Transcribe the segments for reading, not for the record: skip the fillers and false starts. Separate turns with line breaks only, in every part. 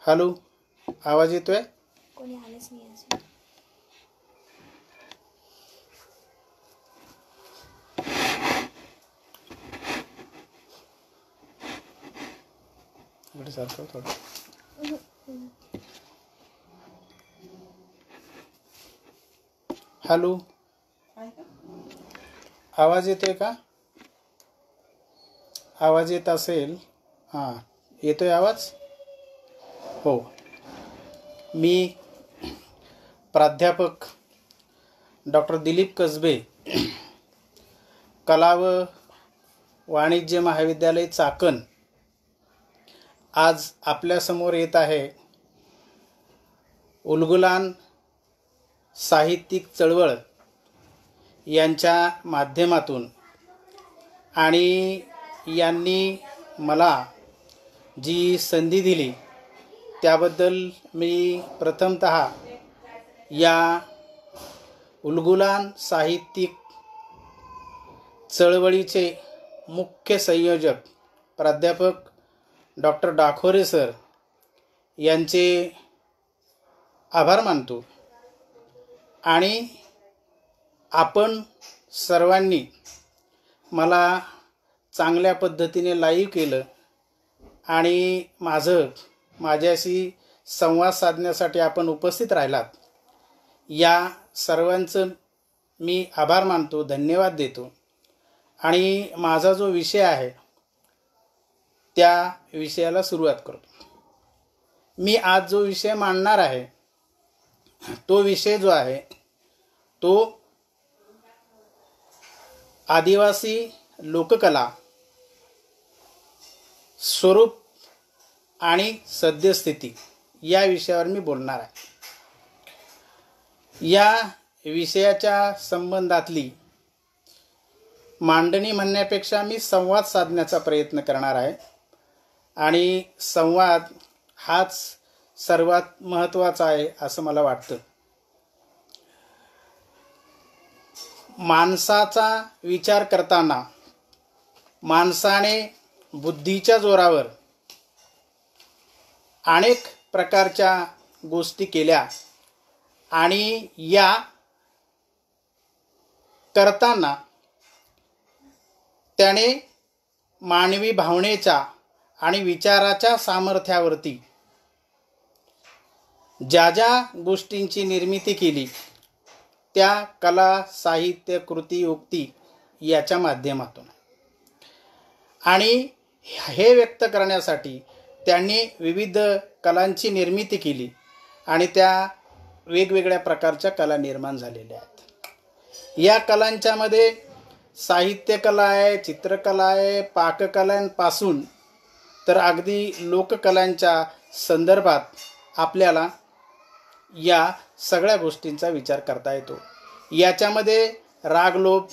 Hello, आवाज येतोय?
कोणी आलेच नाही अजून.
इकडे सारखं थोडं. हॅलो, आवाज येतोय का? आवाज येत असेल. हां, येतोय आवाज? हो. मी प्राध्यापक डॉक्टर दिलीप कसबे, कला व वाणिज्य महाविद्यालय चाकण, आज आपल्यासमोर येत आहे. उलगुलान साहित्यिक चळवळ यांच्या माध्यमातून आणि यांनी मला जी संधी दिली त्याबद्दल मी प्रथमतः या उलगुलान साहित्यिक चळवळीचे मुख्य संयोजक प्राध्यापक डॉक्टर डाखोरे सर यांचे आभार मानतो. आणि आपण सर्वांनी मला चांगल्या पद्धतीने लाईव्ह केलं आणि माझ्याशी संवाद साधण्यासाठी आपण उपस्थित राहिलात. या सर्वांचं मी आभार मानतो, धन्यवाद देतो. आणि माझा जो विषय आहे त्या विषयाला सुरुवात करतो. मी आज जो विषय मांडणार आहे तो विषय जो आहे तो आदिवासी लोककला, स्वरूप आणि सद्यस्थिती या विषयावर मी बोलणार आहे. या विषयाच्या संबंधातली मांडणी म्हणण्यापेक्षा मी संवाद साधण्याचा प्रयत्न करणार आहे. आणि संवाद हाच सर्वात महत्त्वाचा आहे असं मला वाटतं. माणसाचा विचार करताना माणसाने बुद्धीच्या जोरावर अनेक प्रकारच्या गोष्टी केल्या आणि या करताना त्याने मानवी भावनेच्या आणि विचाराच्या सामर्थ्यावरती ज्या ज्या गोष्टींची निर्मिती केली त्या कला, साहित्य, कृती, उक्ती याच्या माध्यमातून. आणि हे व्यक्त करण्यासाठी त्यांनी विविध कलांची निर्मिती केली आणि त्या वेगवेगळ्या प्रकारच्या कला निर्माण झालेल्या आहेत. या कलांच्यामध्ये साहित्यकला आहे, चित्रकला आहे, पाककलांपासून तर अगदी लोककलांच्या संदर्भात आपल्याला या सगळ्या गोष्टींचा विचार करता येतो. याच्यामध्ये रागलोभ,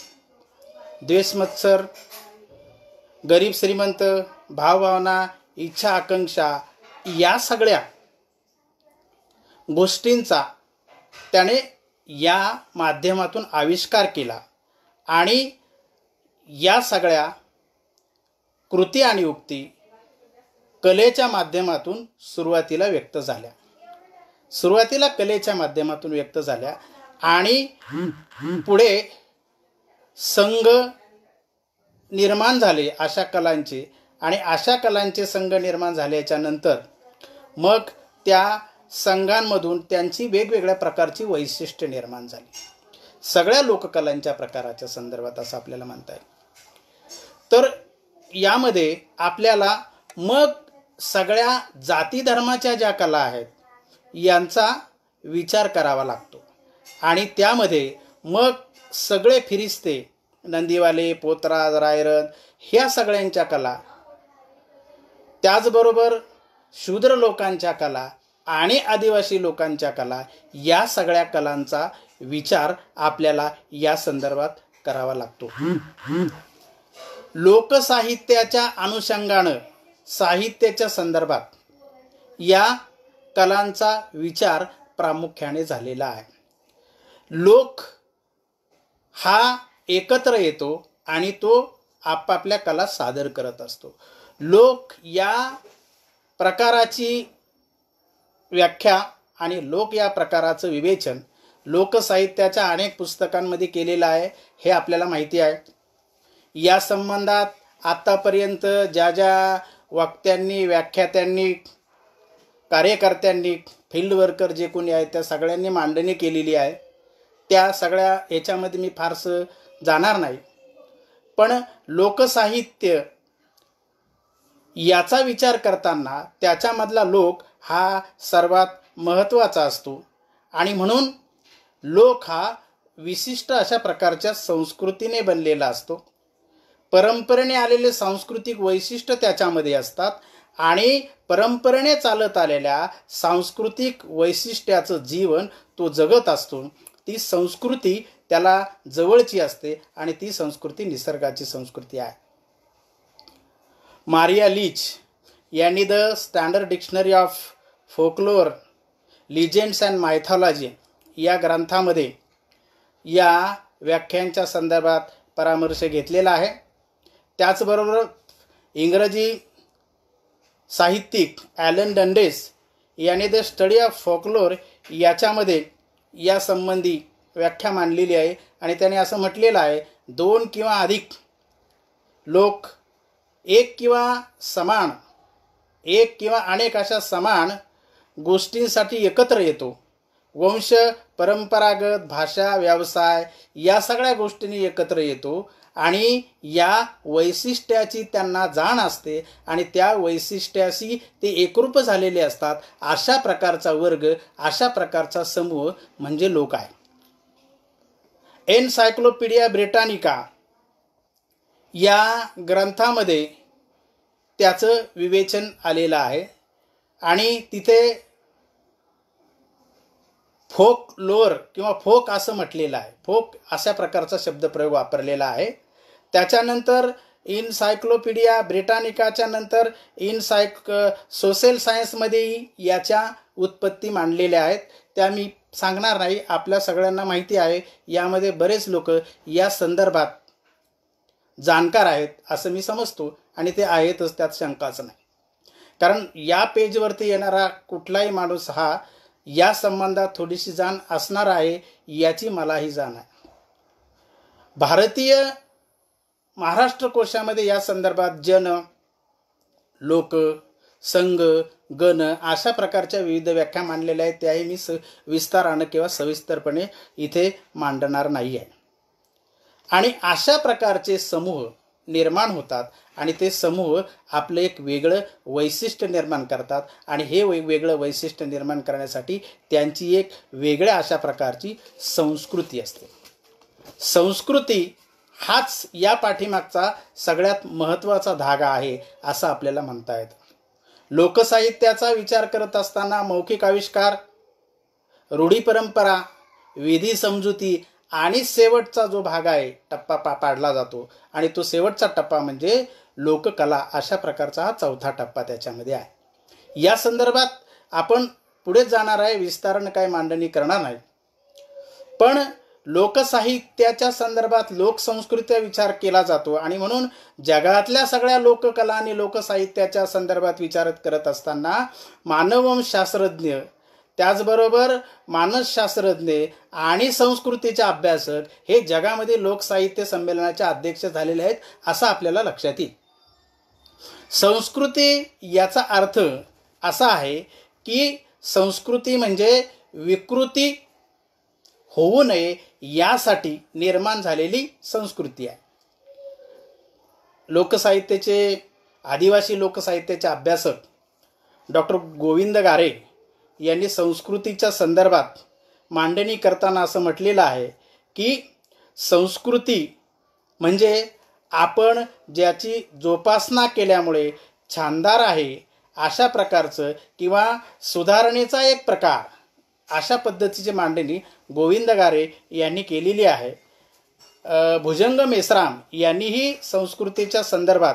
द्वेषमत्सर, गरीब श्रीमंत, भावभावना, इच्छा आकांक्षा या सगळ्या गोष्टींचा त्याने या माध्यमातून आविष्कार केला आणि या सगळ्या कृती आणि उक्ती कलेच्या माध्यमातून सुरुवातीला कलेच्या माध्यमातून व्यक्त झाल्या आणि पुढे संघ निर्माण झाले अशा कलांचे. आणि अशा कलांचे संघ निर्माण झाल्याच्या नंतर मग त्या संघांमधून त्यांची वेगवेगळ्या प्रकारची वैशिष्ट्ये निर्माण झाली. सगळ्या लोककलांच्या प्रकाराच्या संदर्भात असं आपल्याला म्हणता येईल. तर यामध्ये आपल्याला मग सगळ्या जाती धर्माच्या ज्या कला आहेत यांचा विचार करावा लागतो. आणि त्यामध्ये मग सगळे फिरिस्ते, नंदीवाले, पोतराज, रायरन ह्या सगळ्यांच्या कला, त्याचबरोबर शूद्र लोकांच्या कला आणि आदिवासी लोकांच्या कला या सगळ्या कलांचा विचार आपल्याला या संदर्भात करावा लागतो. लोकसाहित्याच्या अनुषंगानं साहित्याच्या संदर्भात या कलांचा विचार प्रामुख्याने झालेला आहे. लोक हा एकत्र येतो आणि तो आपापल्या कला सादर करत असतो. लोक या प्रकाराची व्याख्या आणि लोक या प्रकाराचं विवेचन लोकसाहित्याच्या अनेक पुस्तकांमध्ये केलेलं आहे, हे आपल्याला माहिती आहे. या संबंधात आत्तापर्यंत ज्या ज्या वक्त्यांनी, व्याख्यात्यांनी, कार्यकर्त्यांनी, फील्ड वर्कर जे कोणी आहेत त्या सगळ्यांनी मांडणी केलेली आहे. त्या सगळ्या याच्यामध्ये मी फारसं जाणार नाही. पण लोकसाहित्य याचा विचार करताना त्याच्यामधला लोक हा सर्वात महत्त्वाचा असतो आणि म्हणून लोक हा विशिष्ट अशा प्रकारच्या संस्कृतीने बनलेला असतो. परंपरेने आलेले सांस्कृतिक वैशिष्ट्य त्याच्यामध्ये असतात आणि परंपरेने चालत आलेल्या सांस्कृतिक वैशिष्ट्याचं जीवन तो जगत असतो. ती संस्कृती त्याला जवळची असते आणि ती संस्कृती निसर्गाची संस्कृती आहे. मारिया लीच यांनी the standard dictionary of folklore, legends and mythology या ग्रंथामध्ये या व्याख्यांच्या संदर्भात परामर्श घेतलेला आहे. त्याचबरोबर इंग्रजी साहित्यिक ॲलन डंडेस याने द स्टडी ऑफ फोकलोर याच्यामध्ये या संबंधी व्याख्या मांडलेली आहे आणि त्याने असं म्हटलेलं आहे, 2 किंवा अधिक लोक एक किंवा अनेक अशा समान गोष्टींसाठी एकत्र येतो. वंश, परंपरागत, भाषा, व्यवसाय या सगळ्या गोष्टींनी एकत्र येतो आणि या वैशिष्ट्याची त्यांना जाण असते आणि त्या वैशिष्ट्याशी ते एकरूप झालेले असतात. अशा प्रकारचा वर्ग, अशा प्रकारचा समूह म्हणजे लोक आहे. एनसायक्लोपीडिया ब्रिटानिका या ग्रंथामध्ये त्याचं विवेचन आलेलं आहे आणि तिथे फोक लोअर किंवा फोक असं म्हटलेलं आहे. फोक अशा प्रकारचा शब्दप्रयोग वापरलेला आहे. त्याच्यानंतर इनसायक्लोपीडिया ब्रिटानिकाच्या नंतर सोशल सायन्समध्येही याच्या उत्पत्ती मांडलेल्या आहेत. त्या मी सांगणार नाही, आपल्या सगळ्यांना माहिती आहे. यामध्ये बरेच लोक या संदर्भात जाणकार आहेत असं मी समजतो आणि ते आहेतच, त्यात शंकाच नाही. कारण या पेजवरती येणारा कुठलाही माणूस हा या संबंधात थोडीशी जाण असणार आहे, याची मलाही जाण आहे. भारतीय महाराष्ट्र कोशामध्ये या संदर्भात जन, लोक, संघ, गण अशा प्रकारच्या विविध व्याख्या मांडलेल्या आहेत. त्याही मी विस्तारानं किंवा सविस्तरपणे इथे मांडणार नाही आहे. आणि अशा प्रकारचे समूह निर्माण होतात आणि ते समूह आपलं एक वेगळं वैशिष्ट्य निर्माण करतात आणि हे वेगळं वैशिष्ट्य निर्माण करण्यासाठी त्यांची एक वेगळ्या अशा प्रकारची संस्कृती असते. संस्कृती हाच या पाठीमागचा सगळ्यात महत्त्वाचा धागा आहे असं आपल्याला म्हणता येतं. लोकसाहित्याचा विचार करत असताना मौखिक आविष्कार, रूढी परंपरा, विधी समजुती आणि शेवटचा जो भाग आहे टप्पा पाडला जातो आणि तो शेवटचा टप्पा म्हणजे लोककला. अशा प्रकारचा हा चौथा टप्पा त्याच्यामध्ये आहे. या संदर्भात आपण पुढे जाणार आहे, विस्तारण काय मांडणी करणार नाही. पण लोकसाहित्याच्या संदर्भात लोकसंस्कृतीचा विचार केला जातो आणि म्हणून जगातल्या सगळ्या लोककला आणि लोकसाहित्याच्या संदर्भात विचार करत असताना मानववंशशास्त्रज्ञ, त्याचबरोबर मानसशास्त्रज्ञ आणि संस्कृतीचे अभ्यासक हे जगामध्ये लोकसाहित्य संमेलनाचे अध्यक्ष झालेले आहेत असं आपल्याला लक्षात येईल. संस्कृती याचा अर्थ असा आहे की संस्कृती म्हणजे विकृती होऊ नये यासाठी निर्माण झालेली संस्कृती आहे. लोकसाहित्याचे, आदिवासी लोकसाहित्याचे अभ्यासक डॉक्टर गोविंद गारे यांनी संस्कृतीच्या संदर्भात मांडणी करताना असं म्हटलेलं आहे की संस्कृती म्हणजे आपण ज्याची जोपासना केल्यामुळे छानदार आहे अशा प्रकारचं किंवा सुधारणेचा एक प्रकार, अशा पद्धतीची मांडणी गोविंद गारे यांनी केलेली आहे. भुजंग मेश्राम यांनीही संस्कृतीच्या संदर्भात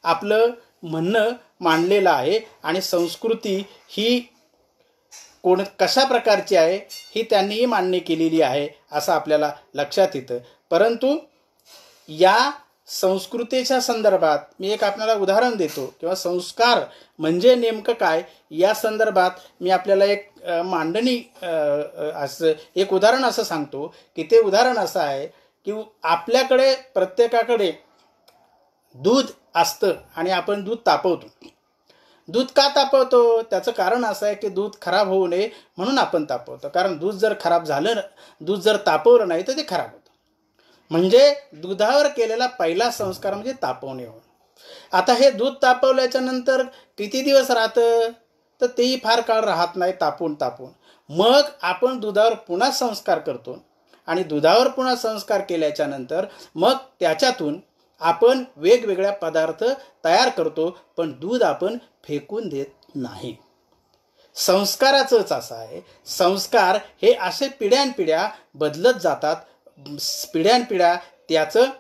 आपलं म्हणणं मांडलेलं आहे आणि संस्कृती ही कशा प्रकारची आहे ही त्यांनीही मांडणी केलेली आहे असं आपल्याला लक्षात येतं. परंतु या संस्कृतीच्या संदर्भात मी एक आपल्याला उदाहरण देतो, किंवा संस्कार म्हणजे नेमकं काय या संदर्भात मी आपल्याला एक मांडणी असं एक उदाहरण असं सांगतो की ते उदाहरण असं आहे की आपल्याकडे प्रत्येकाकडे दूध असतं आणि आपण दूध तापवतो. दूध का तापवतो? त्याचं कारण असं आहे की दूध खराब होऊ नये म्हणून आपण तापवतो. कारण दूध जर खराब झालं, दूध जर तापवलं नाही तर ते खराब होतं. म्हणजे दुधावर केलेला पहिला संस्कार म्हणजे तापवणे होय. आता हे दूध तापवल्याच्या नंतर किती दिवस राहतं? तर तेही फार काळ राहत नाही तापवून. मग आपण दुधावर पुन्हा संस्कार करतो आणि दुधावर पुन्हा संस्कार केल्याच्या नंतर मग त्याच्यातून आपण वेगवेगळ्या पदार्थ तयार करतो, पण दूध आपण फेकून देत नाही. संस्काराचंच असं आहे. संस्कार हे असे पिढ्यानपिढ्या बदलत जातात. पिढ्यानपिढ्या त्याचं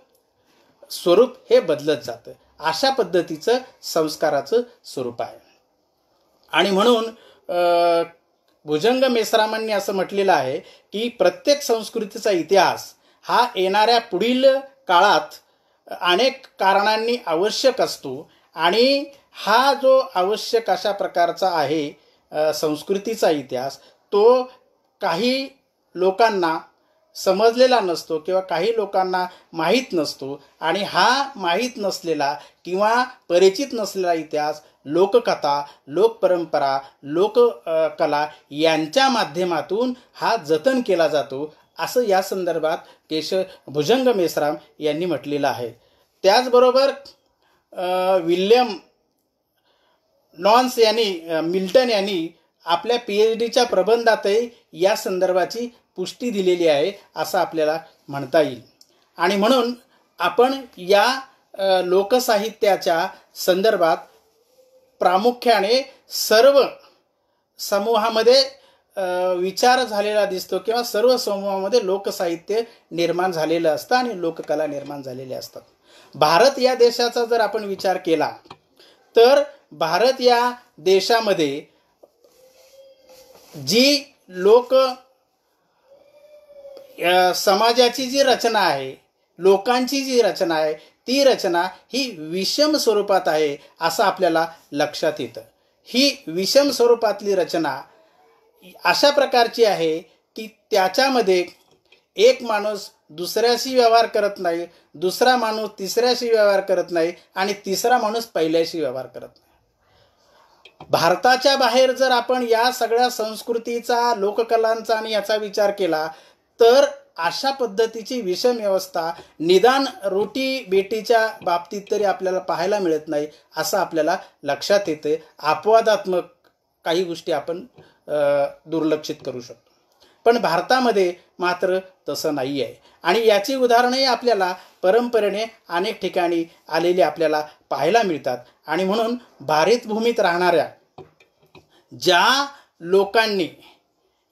स्वरूप हे बदलत जातं. अशा पद्धतीचं संस्काराचं स्वरूप आहे. आणि म्हणून भुजंग मेश्रामांनी असं म्हटलेलं आहे की प्रत्येक संस्कृतीचा इतिहास हा येणाऱ्या पुढील काळात अनेक कारणांनी आवश्यक असतो आणि हा जो आवश्यक अशा प्रकारचा आहे संस्कृतीचा इतिहास, तो काही लोकांना समजलेला नसतो किंवा काही लोकांना माहीत नसतो. आणि हा माहीत नसलेला किंवा परिचित नसलेला इतिहास लोककथा, लोकपरंपरा, लोककला यांच्या माध्यमातून हा जतन केला जातो, असं या संदर्भात भुजंग मेश्राम यांनी म्हटलेलं आहे. त्याचबरोबर विल्यम नॉन्स मिल्टन यांनी आपल्या PhDच्या प्रबंधातही या संदर्भाची पुष्टी दिलेली आहे असं आपल्याला म्हणता येईल. आणि म्हणून आपण या लोकसाहित्याच्या संदर्भात प्रामुख्याने सर्व समूहामध्ये विचार झालेला दिसतो किंवा सर्व समूहामध्ये लोकसाहित्य निर्माण झालेलं असतं आणि लोककला निर्माण झालेल्या असतात. भारत या देशाचा जर आपण विचार केला तर भारत या देशामध्ये जी समाजाची जी रचना आहे, लोकांची जी रचना आहे, ती रचना ही विषम स्वरूपात आहे असं आपल्याला लक्षात येतं. ही विषम स्वरूपातली रचना अशा प्रकारची आहे की त्याच्यामध्ये एक माणूस दुसऱ्याशी व्यवहार करत नाही, दुसरा माणूस तिसऱ्याशी व्यवहार करत नाही आणि तिसरा माणूस पहिल्याशी व्यवहार करत नाही. भारताच्या बाहेर जर आपण या सगळ्या संस्कृतीचा, लोककलांचा आणि याचा विचार केला तर अशा पद्धतीची विषम व्यवस्था निदान रोटी बेटीच्या बाबतीत तरी आपल्याला पाहायला मिळत नाही असं आपल्याला लक्षात येते. अपवादात्मक काही गोष्टी आपण दुर्लक्षित करू शकतो, पण भारतामध्ये मात्र तसं नाही आहे. आणि याची उदाहरणंही आपल्याला परंपरेने अनेक ठिकाणी आलेली आपल्याला पाहायला मिळतात. आणि म्हणून भारित भूमीत राहणाऱ्या ज्या लोकांनी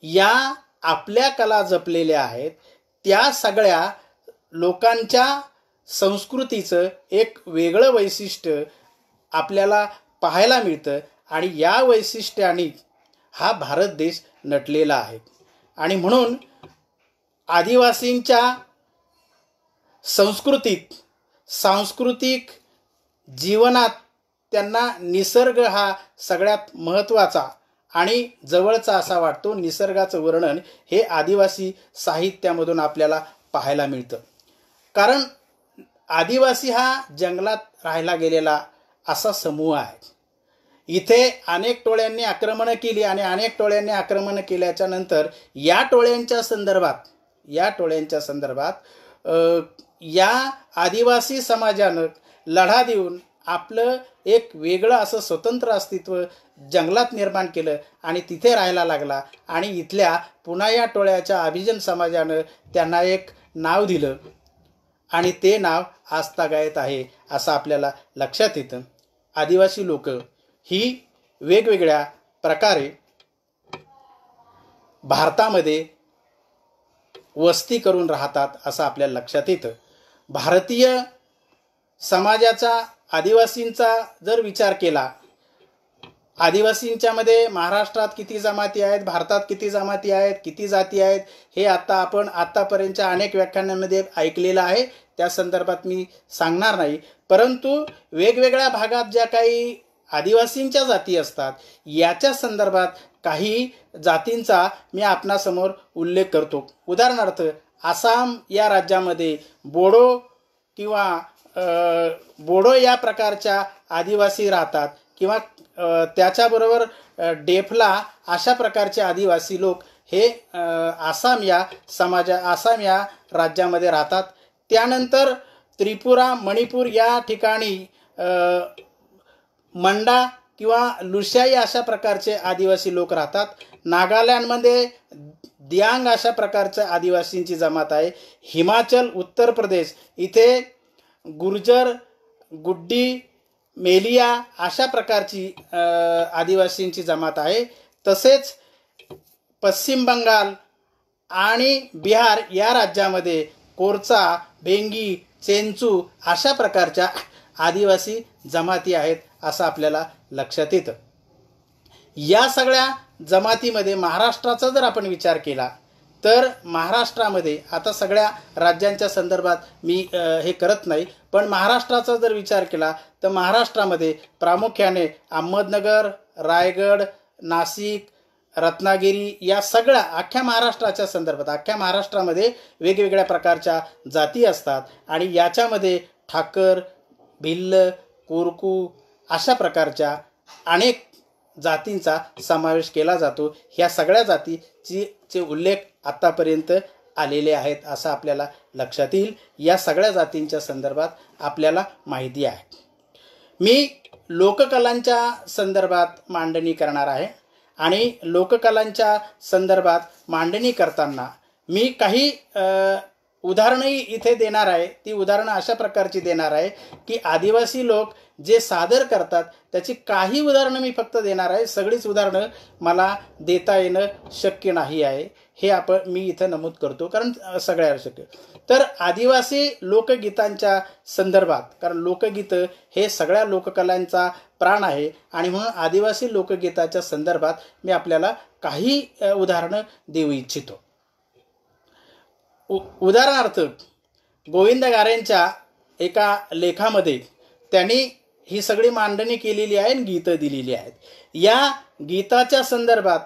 या आपल्या कला जपलेल्या आहेत त्या सगळ्या लोकांच्या संस्कृतीचं एक वेगळं वैशिष्ट्य आपल्याला पाहायला मिळतं आणि या वैशिष्ट्याने हा भारत देश नटलेला आहे. आणि म्हणून आदिवासींच्या सांस्कृतिक जीवनात त्यांना निसर्ग हा सगळ्यात महत्त्वाचा आणि जवळचा असा वाटतो. निसर्गाचं वर्णन हे आदिवासी साहित्यामधून आपल्याला पाहायला मिळतं. कारण आदिवासी हा जंगलात राहायला गेलेला असा समूह आहे. इथे अनेक टोळ्यांनी आक्रमणं केली आणि अनेक टोळ्यांनी आक्रमणं केल्याच्या नंतर या टोळ्यांच्या संदर्भात या आदिवासी समाजानं लढा देऊन आपलं एक वेगळं असं स्वतंत्र अस्तित्व जंगलात निर्माण केलं आणि तिथे राहायला लागला. आणि इथल्या पुन्हा या टोळ्याच्या अभिजन समाजानं त्यांना एक नाव दिलं आणि ते नाव आजतागायत आहे असं आपल्याला लक्षात येतं. आदिवासी लोक ही वेगवेगळ्या प्रकारे भारतामध्ये वस्ती करून राहतात असं आपल्याला लक्षात येतं. भारतीय समाजाचा, आदिवासींचा जर विचार केला आदिवासींच्या मध्ये महाराष्ट्रात किती जमाती आहेत, भारतात किती जमाती आहेत, किती जाती आहेत, हे आता आपण आत्तापर्यंतच्या अनेक व्याख्यानांमध्ये ऐकलेलं आहे. त्या संदर्भात मी सांगणार नाही. परंतु वेगवेगळ्या भागात ज्या काही आदिवासींच्या जाती असतात याच्या संदर्भात काही जातींचा मी आपणासमोर उल्लेख करतो. उदाहरणार्थ आसाम या राज्यामध्ये बोडो किंवा बोडो या प्रकारच्या आदिवासी राहतात किंवा त्याच्याबरोबर डेफला अशा प्रकारचे आदिवासी लोक हे आसाम या राज्यामध्ये राहतात. त्यानंतर त्रिपुरा, मणिपूर या ठिकाणी मंडा किंवा लुशाई अशा प्रकारचे आदिवासी लोक राहतात. नागालँडमध्ये दियांग अशा प्रकारच्या आदिवासींची जमात आहे. हिमाचल, उत्तर प्रदेश इथे गुर्जर, गुड्डी, मेलिया अशा प्रकारची आदिवासींची जमात आहे. तसेच पश्चिम बंगाल आणि बिहार या राज्यामध्ये कोरचा, भेंगी, चेंचू अशा प्रकारच्या आदिवासी जमाती आहेत असं आपल्याला लक्षात येतं. या सगळ्या जमातीमध्ये महाराष्ट्राचा जर आपण विचार केला तर महाराष्ट्रामध्ये आता सगळ्या राज्यांच्या संदर्भात मी हे करत नाही, पण महाराष्ट्राचा जर विचार केला तर महाराष्ट्रामध्ये प्रामुख्याने अहमदनगर, रायगड, नाशिक, रत्नागिरी या सगळ्या अख्ख्या महाराष्ट्राच्या संदर्भात अख्ख्या महाराष्ट्रामध्ये वेगवेगळ्या प्रकारच्या जाती असतात आणि याच्यामध्ये ठाकर, भिल्ल, कोरकू अशा प्रकारच्या अनेक जातींचा समावेश केला जातो. ह्या सगळ्या जातीचे उल्लेख आत्तापर्यंत आलेले आहेत असं आपल्याला लक्षात येईल. या सगळ्या जातींच्या संदर्भात आपल्याला माहिती आहे. मी लोककलांच्या संदर्भात मांडणी करणार आहे आणि लोककलांच्या संदर्भात मांडणी करताना मी काही उदाहरणंही इथे देणार आहे. ती उदाहरणं अशा प्रकारची देणार आहे की आदिवासी लोक जे सादर करतात त्याची काही उदाहरणं मी फक्त देणार आहे. सगळीच उदाहरणं मला देता येणं शक्य नाही आहे, हे मी इथं नमूद करतो कारण सगळ्या शक्य. तर आदिवासी लोकगीतांच्या संदर्भात, कारण लोकगीतं हे सगळ्या लोककलांचा प्राण आहे आणि म्हणून आदिवासी लोकगीताच्या संदर्भात मी आपल्याला काही उदाहरणं देऊ इच्छितो. उदाहरणार्थ गोविंद गारेंच्या एका लेखामध्ये त्यांनी ही सगळी मांडणी केलेली आहे आणि गीतं दिलेली आहेत. या गीताच्या संदर्भात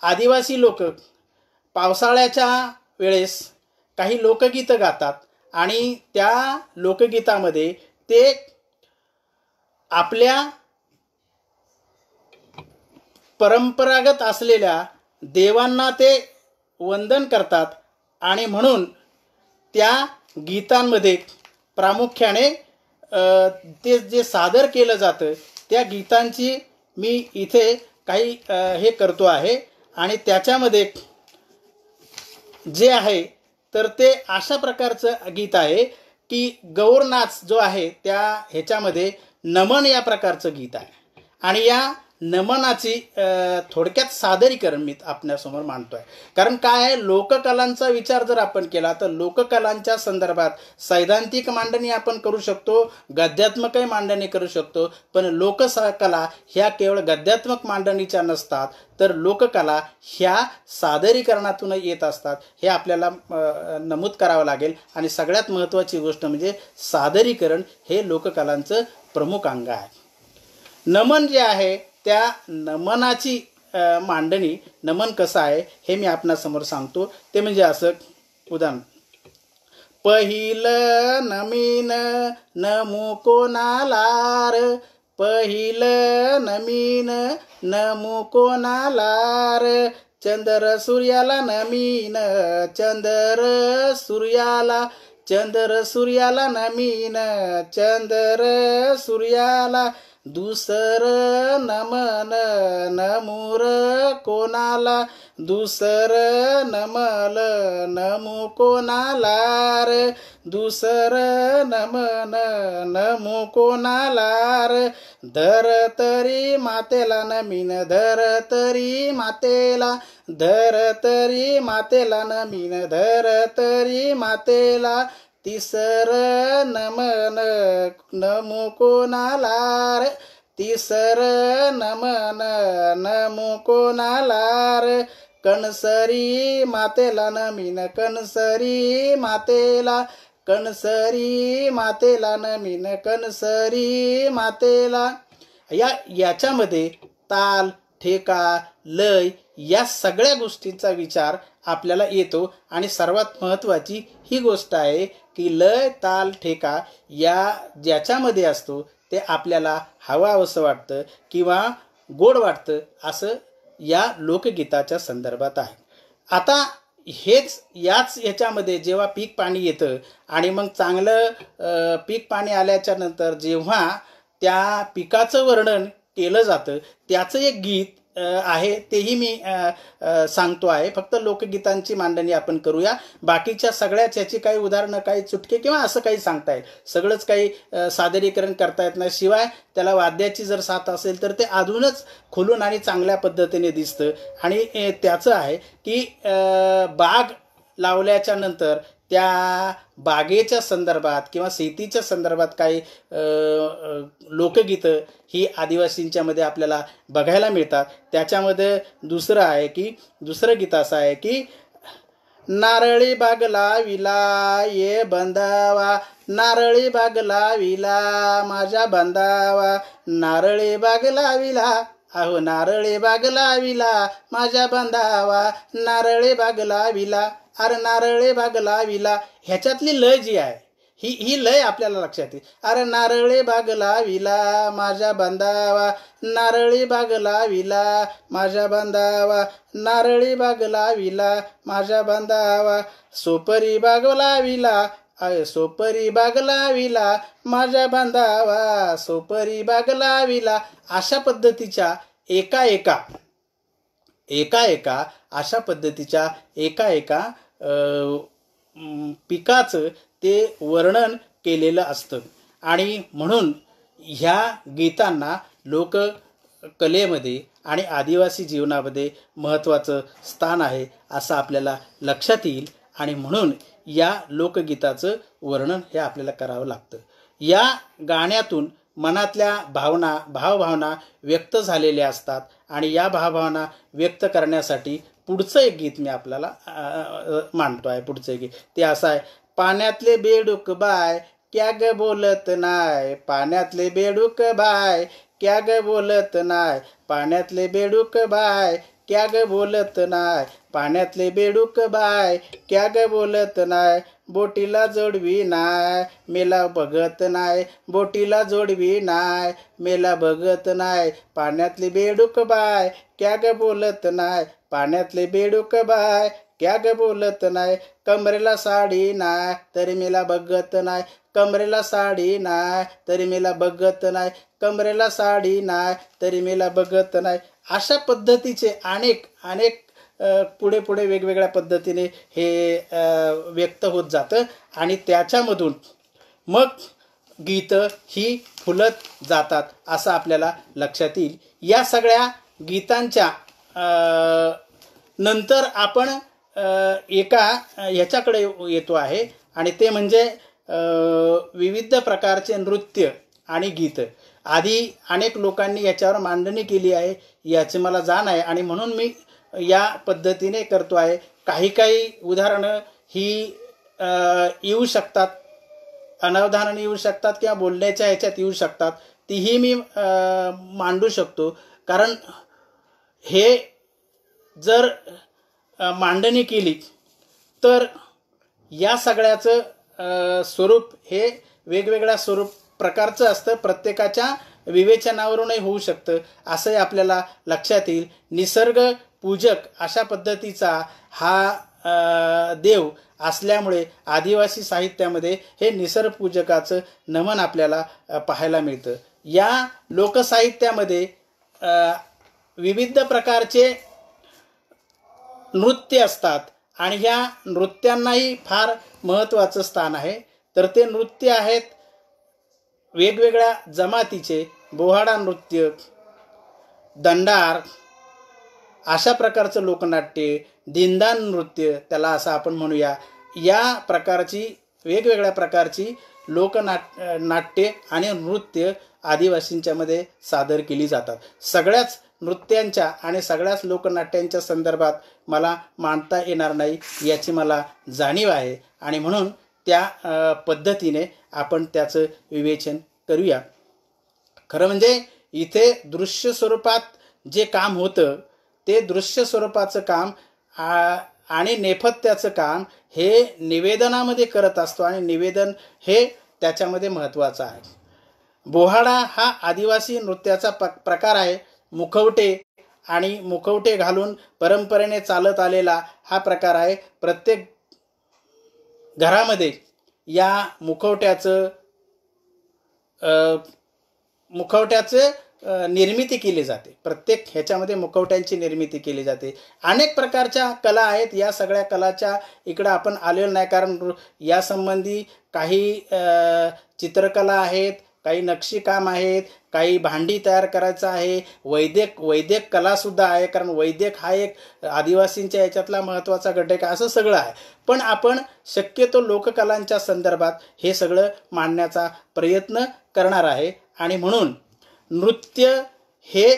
आदिवासी लोक पावसाळ्याच्या वेळेस काही लोकगीतं गातात आणि त्या लोकगीतामध्ये ते आपल्या परंपरागत असलेल्या देवांना ते वंदन करतात आणि म्हणून त्या गीतांमध्ये प्रामुख्याने ते जे सादर केलं जातं त्या गीतांची मी इथे काही हे करतो आहे आणि त्याच्यामध्ये जे आहे तर ते अशा प्रकारचं गीत आहे की गौरनाच जो आहे त्या ह्याच्यामध्ये नमन या प्रकारचं गीत आहे आणि या नमनाची थोडक्यात सादरीकरण मी आपल्यासमोर मांडतो आहे. कारण काय आहे, लोककलांचा विचार जर आपण केला तर लोककलांच्या संदर्भात सैद्धांतिक मांडणी आपण करू शकतो, गद्यात्मकही मांडणी करू शकतो, पण लोककला ह्या केवळ गद्यात्मक मांडणीच्या नसतात तर लोककला ह्या सादरीकरणातून येत असतात. हे आपल्याला नमूद करावं लागेल आणि सगळ्यात महत्त्वाची गोष्ट म्हणजे सादरीकरण हे लोककलांचं प्रमुख अंग आहे. नमन जे आहे त्या नमनाची मांडणी, नमन कसं आहे हे मी आपणासमोर सांगतो. ते म्हणजे असं उदाहरण, पहिलं नमीन नमू कोणाला र, पहिलं नमीन नमू कोणाला र, चंद्र सूर्याला नमीन, चंद्र सूर्याला, चंद्र सूर्याला नमीन, चंद्र सूर्याला, दुसरं नमन नमूर कोणाला, दुसरं नमल नमू कोणाला रे, दुसरं नमन नमू कोणाला रे, धरतरी मातेला नमीन, धरतरी मातेला, धरतरी मातेला नमीन, धरतरी मातेला, तिसरं नमन नमू कोणाला रे, तिसर नमन नमो कोणाला र कणसरी मातेला नमीन कणसरी मातेला कणसरी मातेला नमीन कणसरी मातेला. याच्यामध्ये ताल ठेका लय या सगळ्या गोष्टींचा विचार आपल्याला येतो आणि सर्वात महत्त्वाची ही गोष्ट आहे की लय ताल ठेका या ज्याच्यामध्ये असतो ते आपल्याला हवावंसं वाटतं किंवा गोड वाटतं असं या लोकगीताच्या संदर्भात आहे. आता याच्यामध्ये जेव्हा पीक पाणी येतं आणि मग चांगलं पीक पाणी आल्याच्या नंतर जेव्हा त्या पिकाचं वर्णन केलं जातं त्याचं एक गीत आहे तेही मी सांगतो आहे. फक्त लोकगीतांची मांडणी आपण करूया. बाकीच्या सगळ्याच याची काही उदाहरणं काही चुटके किंवा असं काही सांगता येईल. सगळंच काही सादरीकरण करता येत नाही. शिवाय त्याला वाद्याची जर साथ असेल तर ते अजूनच खोलून आणि चांगल्या पद्धतीने दिसतं. आणि त्याचं आहे की बाग लावल्याच्या नंतर त्या बागेच्या संदर्भात किंवा शेतीच्या संदर्भात काही लोकगीतं ही आदिवासींच्या मध्ये आपल्याला बघायला मिळतात. त्याच्यामध्ये दुसरं गीत असं आहे की नारळी बाग लाविला ये बंधावा नारळी बाग लाविला माझ्या बंधावा नारळी बाग लाविला अहो नारळी बाग लाविला माझ्या बंधावा नारळी बाग लाविला अरे नारळे बाग लाविला. ह्याच्यातली लय जी आहे ही लय आपल्याला लक्षात येईल. अरे नारळे बाग लाविला माझ्या बांधावा नारळी बाग लाविला माझ्या बांधावा नारळी बाग लाविला माझ्या बांधावा सोपरी बाग लाविला सोपरी बाग लाविला माझ्या बांधावा सोपरी बाग लाविला. अशा पद्धतीच्या एका अशा पद्धतीच्या एका पिकाचं ते वर्णन केलेलं असतं. आणि म्हणून ह्या गीतांना लोककलेमध्ये आणि आदिवासी जीवनामध्ये महत्त्वाचं स्थान आहे असं आपल्याला लक्षात येईल. आणि म्हणून या लोकगीताचं वर्णन हे आपल्याला करावं लागतं. या गाण्यातून मनातल्या भावभावना व्यक्त झालेल्या असतात आणि या भावभावना व्यक्त करण्यासाठी पुढचं एक गीत मी आपल्याला मांडतो आहे. पुढचं गीत ते असं आहे. पाण्यातले बेडूक बाय क्या ग बोलत नाय पाण्यातले बेडूक बाय क्या ग बोलत नाय पाण्यातले बेडूक बाय क्या ग बोलत नाय पाण्यातले बेडूक बाय क्या ग बोलत नाय बोटीला जोडवी नाय मेला बघत नाय बोटीला जोडवी नाय मेला बघत नाय पाण्यातले बेडूक बाय क्या ग बोलत नाय पाण्यातले बेडूक बाय क्या ग बोलत नाय कमरेला साडी नाय तरी मेला बघत नाय कमरेला साडी नाय तरी मेला बघत नाय कमरेला साडी नाय तरी मेला बघत नाय. अशा पद्धतीचे अनेक पुढे वेगवेगळ्या पद्धतीने हे व्यक्त होत जातं आणि त्याच्यामधून मग गीतं ही फुलत जातात असं आपल्याला लक्षात येईल. या सगळ्या गीतांच्या नंतर आपण एका ह्याच्याकडे येतो आहे आणि ते म्हणजे विविध प्रकारचे नृत्य आणि गीत. आधी अनेक लोकांनी याच्यावर मांडणी केली आहे याची मला जाण आहे आणि म्हणून मी या पद्धतीने करतो आहे. काही उदाहरणं ही येऊ शकतात, अनावधानाने येऊ शकतात किंवा बोलण्याच्या ह्याच्यात येऊ शकतात, तीही मी मांडू शकतो. कारण हे जर मांडणी केली तर या सगळ्याचं स्वरूप हे वेगवेगळ्या प्रकारचं असतं. प्रत्येकाच्या विवेचनावरूनही होऊ शकतं असंही आपल्याला लक्षात येईल. निसर्ग पूजक अशा पद्धतीचा हा देव असल्यामुळे आदिवासी साहित्यामध्ये हे निसर्ग पूजकाचं नमन आपल्याला पाहायला मिळतं. या लोकसाहित्यामध्ये विविध प्रकारचे नृत्य असतात आणि ह्या नृत्यांनाही फार महत्त्वाचं स्थान आहे. तर ते नृत्य आहेत वेगवेगळ्या जमातीचे. बोहाडा नृत्य, दंडार अशा प्रकारचं लोकनाट्य, दिंदान नृत्य त्याला असं आपण म्हणूया. या प्रकारची वेगवेगळ्या प्रकारची नाट्य आणि नृत्य आदिवासींच्यामध्ये सादर केली जातात. सगळ्याच नृत्यांच्या आणि सगळ्याच लोकनाट्यांच्या संदर्भात मला मांडता येणार नाही याची मला जाणीव आहे आणि म्हणून त्या पद्धतीने आपण त्याचं विवेचन करूया. खरं म्हणजे इथे दृश्य स्वरूपात जे काम होतं ते दृश्य स्वरूपाचं काम आणि नेपथ्याचं काम हे निवेदनामध्ये करत असतो आणि निवेदन हे त्याच्यामध्ये महत्त्वाचं आहे. बोहाडा हा आदिवासी नृत्याचा प्रकार आहे. मुखवटे आणि मुखवटे घालून परंपरेने चालत आलेला हा प्रकार आहे. प्रत्येक घरामध्ये या मुखवट्याचं निर्मिती केली जाते. प्रत्येक ह्याच्यामध्ये मुखवट्यांची निर्मिती केली जाते. अनेक प्रकारच्या कला आहेत. या सगळ्या कलाच्या इकडं आपण आलेलो नाही, कारण यासंबंधी काही चित्रकला आहेत, काही नक्षीकाम आहेत, काही भांडी तयार करायचं आहे, वैद्यक कलासुद्धा आहे, कारण वैद्यक हा एक आदिवासींच्या याच्यातला महत्त्वाचा घटक आहे. असं सगळं आहे. पण आपण शक्यतो लोककलांच्या संदर्भात हे सगळं मांडण्याचा प्रयत्न करणार आहे आणि म्हणून नृत्य हे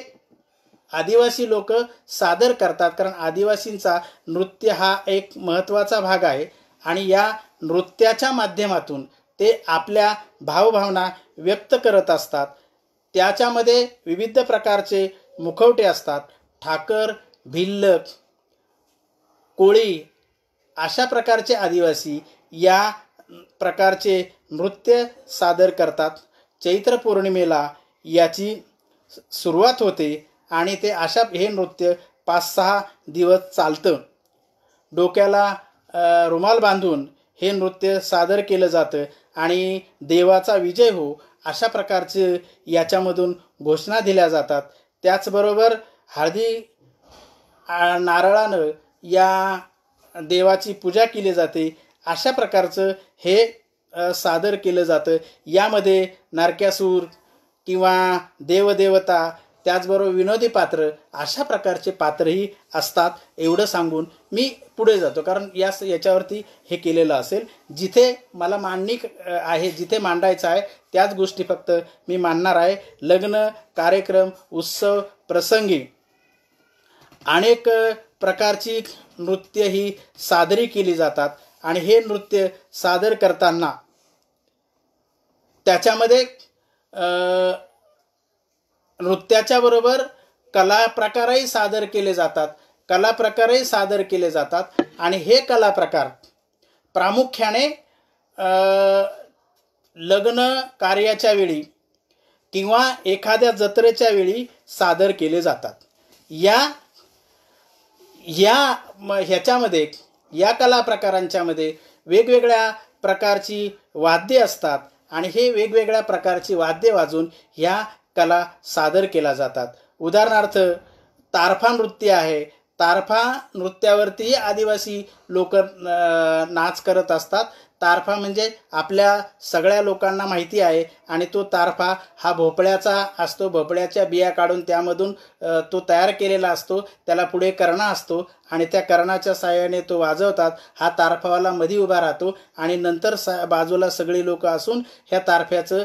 आदिवासी लोक सादर करतात, कारण आदिवासींचा नृत्य हा एक महत्त्वाचा भाग आहे आणि या नृत्याच्या माध्यमातून ते आपल्या भावभावना व्यक्त करत असतात. त्याच्यामध्ये विविध प्रकारचे मुखवटे असतात. ठाकर, भिल्ल, कोळी अशा प्रकारचे आदिवासी या प्रकारचे नृत्य सादर करतात. चैत्र पौर्णिमेला याची सुरुवात होते आणि ते हे नृत्य 5-6 दिवस चालतं. डोक्याला रुमाल बांधून हे नृत्य सादर केलं जातं आणि देवाचा विजय हो अशा प्रकारचे याच्यामधून घोषणा दिल्या जातात. त्याचबरोबर हळदी नारळानं या देवाची पूजा केली जाते. अशा प्रकारचं हे सादर केलं जातं. यामध्ये नरकासूर किंवा देवदेवता, त्याचबरोबर विनोदी पात्र अशा प्रकारचे पात्रही असतात. एवढं सांगून मी पुढे जातो, कारण याच्यावरती हे केलेलं असेल. जिथे मला मांडणी आहे, जिथे मांडायचं आहे त्याच गोष्टी फक्त मी मांडणार आहे. लग्न, कार्यक्रम, उत्सव प्रसंगी अनेक प्रकारची नृत्य ही सादरी केली जातात आणि हे नृत्य सादर करताना त्याच्यामध्ये नृत्याच्या बरोबर कला प्रकारही सादर केले जातात आणि हे कला प्रकार प्रामुख्याने लग्न कार्याच्या वेळी किंवा एखाद्या जत्रेच्या वेळी सादर केले जातात. ह्याच्यामध्ये या कला प्रकारांच्यामध्ये वेगवेगळ्या प्रकारची वाद्ये असतात आणि हे वेगवेगळ्या प्रकारची वाद्ये वाजून ह्या कला सादर केल्या जातात. उदाहरणार्थ तारफा नृत्य आहे. तारफा नृत्यावरती आदिवासी लोक नाच करत असतात. तारफा म्हणजे आपल्या सगळ्या लोकांना माहिती आहे आणि तो तारफा हा भोपळ्याचा असतो. भोपळ्याच्या बिया काढून त्यामधून तो तयार केलेला असतो. त्याला पुढे करणा असतो आणि त्या कर्णाच्या साहाय्याने तो वाजवतात. हा तारफावाला मध्ये उभा राहतो आणि नंतर बाजूला सगळी लोक असून ह्या तारफ्याचं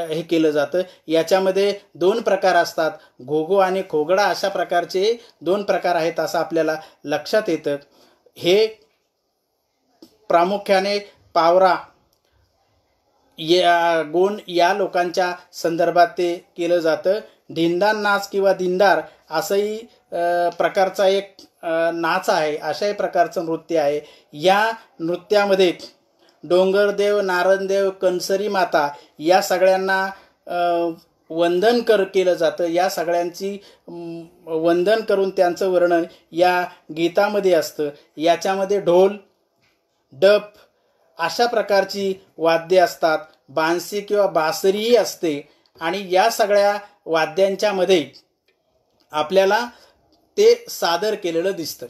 हे केलं जातं. याच्यामध्ये 2 प्रकार असतात, घोघो आणि खोगडा अशा प्रकारचे 2 प्रकार आहेत असं आपल्याला लक्षात येतं. हे प्रामुख्याने पावरा गोंड या लोकांच्या संदर्भात ते केलं जातं. ढिंडाण नाच किंवा दिंडार असंही प्रकारचा एक नाच आहे. अशाही प्रकारचं नृत्य आहे. या नृत्यामध्ये डोंगरदेव, नारायणदेव, कणसरी माता या सगळ्यांना वंदन केलं जातं. या सगळ्यांची वंदन करून त्यांचं वर्णन या गीतामध्ये असतं. याच्यामध्ये ढोल, डप अशा प्रकारची वाद्ये असतात. बांसी किंवा बासरीही असते आणि या सगळ्या वाद्यांच्या मध्ये आपल्याला ते सादर केलेलं दिसतं.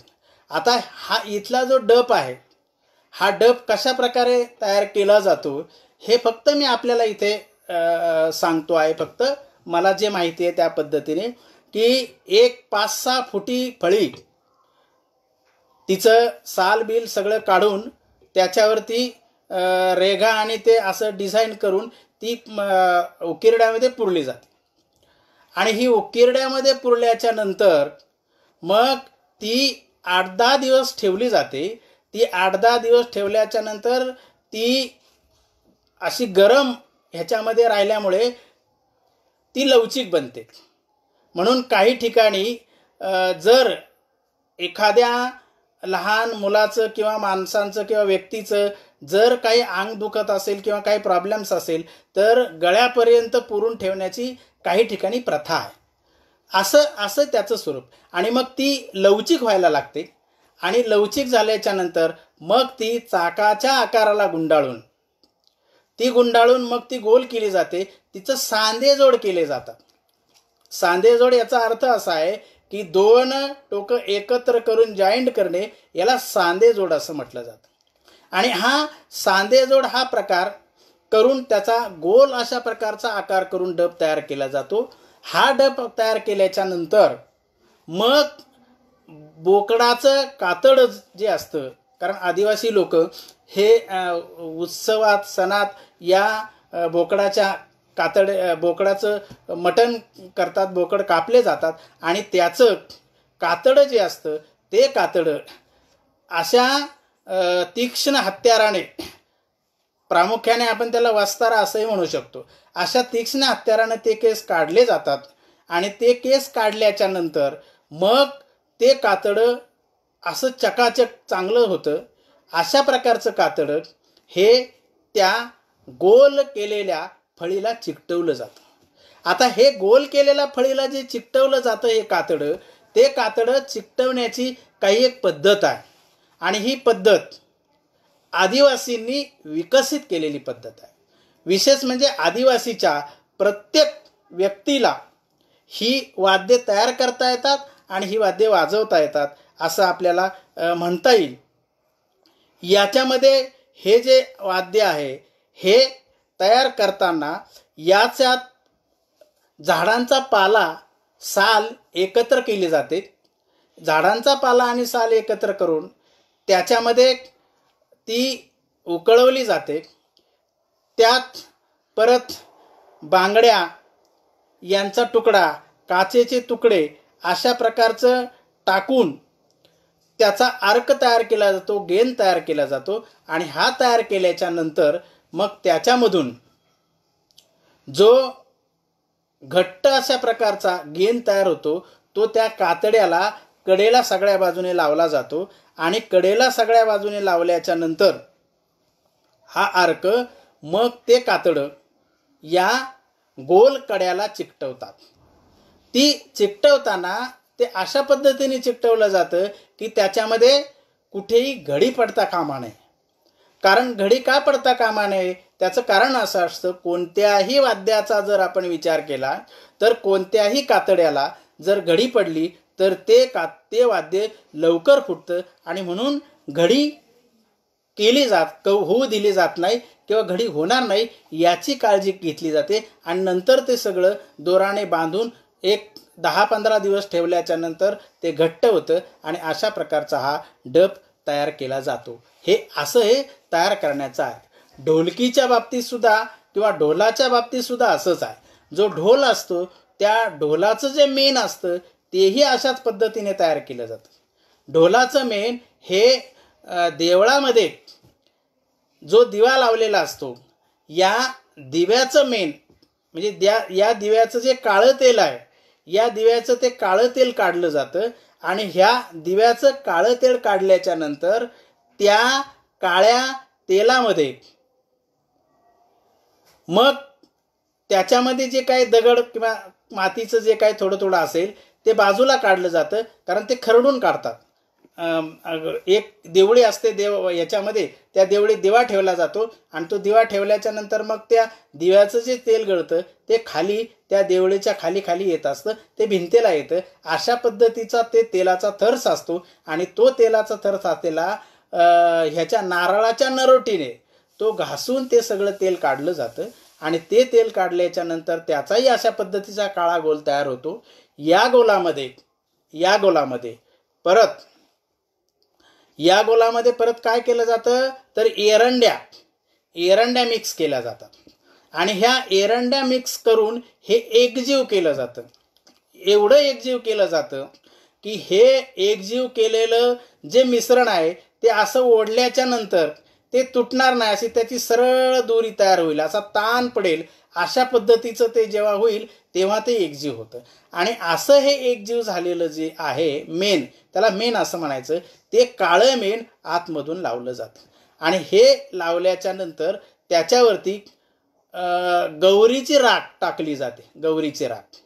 आता हा इथला जो डप आहे, हा डप कशा प्रकारे तयार केला जातो हे फक्त मी आपल्याला इथे सांगतो आहे. फक्त मला जे माहिती आहे त्या पद्धतीने, की एक 5-6 फुटी फळी, तिचं साल बिल सगळं काढून त्याच्यावरती रेघा आणि ते असं डिझाईन करून ती उकिरड्यामध्ये पुरली जाते. आणि ही उकिरड्यामध्ये पुरल्याच्या नंतर मग ती 8-10 दिवस ठेवली जाते. ती 8-10 दिवस ठेवल्याच्या नंतर ती अशी गरम ह्याच्यामध्ये राहिल्यामुळे ती लवचिक बनते. म्हणून काही ठिकाणी जर एखाद्या लहान मुलाचं किंवा माणसांचं किंवा व्यक्तीचं जर काही अंग दुखत असेल किंवा काही प्रॉब्लेम्स असेल तर गळ्यापर्यंत पुरून ठेवण्याची काही ठिकाणी प्रथा आहे. असं त्याचं स्वरूप. आणि मग ती लवचिक व्हायला लागते. आणि लवचिक झाल्याच्या नंतर मग ती चाकाच्या आकाराला गुंडाळून मग ती गोल केली जाते. तिचं सांधेजोड केले जातात. सांधेजोड याचा अर्थ असा आहे की 2 टोकं एकत्र करून जॉईंट करणे याला सांधेजोड असं म्हटलं जातं. आणि हा सांधेजोड हा प्रकार करून त्याचा गोल अशा प्रकारचा आकार करून डब तयार केला जातो. हा डब तयार केल्याच्या नंतर मग बोकडाचं कातड जे असतं, कारण आदिवासी लोक हे उत्सवात सणात या बोकडाचं मटण करतात. बोकड कापले जातात आणि त्याचं कातडं जे असतं ते कातडं अशा तीक्ष्ण हत्याराने, प्रामुख्याने आपण त्याला वस्तारा असंही म्हणू शकतो, अशा तीक्ष्ण हत्याराने ते केस काढले जातात. आणि ते केस काढल्याच्या नंतर मग ते कातडं असं चकाचक चांगलं होतं. अशा प्रकारचं कातडं हे त्या गोल केलेल्या फळीला चिकटवलं जातं. आता हे गोल केलेल्या फळीला जे चिकटवलं जातं हे कातडं, ते कातडं चिकटवण्याची काही एक पद्धत आहे. आणि ही पद्धत आदिवासींनी विकसित केलेली पद्धत आहे. विशेष म्हणजे आदिवासीच्या प्रत्येक व्यक्तीला ही वाद्ये तयार करता येतात आणि ही वाद्ये वाजवता येतात असं आपल्याला म्हणता येईल. याच्यामध्ये हे जे वाद्य आहे हे तयार करताना याच्यात झाडांचा पाला, साल एकत्र केली जाते. झाडांचा पाला आणि साल एकत्र करून त्याच्यामध्ये ती उकळवली जाते. त्यात परत बांगड्या यांचा तुकडा, काचेचे तुकडे अशा प्रकारचं टाकून त्याचा अर्क तयार केला जातो, गेन तयार केला जातो. आणि हा तयार केल्याच्या नंतर मग त्याच्यामधून जो घट्ट अशा प्रकारचा गेन तयार होतो तो त्या कातड्याला कडेला सगळ्या बाजूने लावला जातो. आणि कडेला सगळ्या बाजूने लावल्याच्या नंतर हा अर्क मग ते कातडं या गोल कड्याला चिकटवतात. ती चिकटवताना ते अशा पद्धतीने चिकटवलं जातं की त्याच्यामध्ये कुठेही घडी पडता कामा नये. कारण घडी का पडता कामा नये त्याचं कारण असं असतं, कोणत्याही वाद्याचा जर आपण विचार केला तर कोणत्याही कातड्याला जर घडी पडली तर ते वाद्य लवकर फुटतं. आणि म्हणून घडी होऊ दिली जात नाही किंवा घडी होणार नाही याची काळजी घेतली जाते. आणि नंतर ते सगळं दोराने बांधून एक 10-15 दिवस ठेवल्याच्या नंतर ते घट्ट होतं आणि अशा प्रकारचा हा डब तयार केला जातो. हे तयार करण्याचं आहे. ढोलकीच्या बाबतीत सुद्धा किंवा ढोलाच्या बाबतीत सुद्धा असंच आहे. जो ढोल असतो त्या ढोलाचं जे मेन असतं तेही अशाच पद्धतीने तयार केलं जातं. ढोलाचं मेन हे देवळामध्ये जो दिवा लावलेला असतो या दिव्याचं मेन म्हणजे या दिव्याचं जे काळं तेल आहे या दिव्याचं ते काळं तेल काढलं जातं. आणि ह्या दिव्याचं काळं तेल काढल्याच्या नंतर त्या काळ्या तेलामध्ये मग त्याच्यामध्ये जे काही दगड किंवा मातीचं जे काही थोडं असेल ते बाजूला काढलं जातं. कारण ते खरडून काढतात. एक देवळी असते याच्यामध्ये, त्या देवळीत दिवा ठेवला जातो आणि तो दिवा ठेवल्याच्या नंतर मग त्या दिव्याचं जे तेल गळतं ते खाली त्या देवळीच्या खाली येत असतं, ते भिंतीला येतं. अशा पद्धतीचा ते तेलाचा थर साचतो आणि तो तेलाचा थर साचलेला ह्याच्या नारळाच्या नरोटीने तो घासून ते सगळं तेल काढलं जातं. आणि ते तेल काढल्याच्या नंतर त्याचाही अशा पद्धतीचा काळा गोल तयार होतो. या गोलामध्ये परत काय केलं जातं तर एरंड्या मिक्स केल्या जातात आणि ह्या एरंड्या मिक्स करून हे एकजीव केलं जातं. एवढं एकजीव केलं जातं की हे एकजीव केलेलं जे मिश्रण आहे ते असं ओढल्याच्या नंतर ते तुटणार नाही, अशी त्याची सरळ दोरी तयार होईल, असा ताण पडेल अशा पद्धतीचं ते जेव्हा होईल तेव्हा ते एकजीव होतं. आणि असं हे एकजीव झालेलं जे आहे मेण, त्याला मेण असं म्हणायचं, ते काळं मेण आतमधून लावलं जातं. आणि हे लावल्याच्या नंतर त्याच्यावरती गौरीची राख टाकली जाते. गौरीची राख,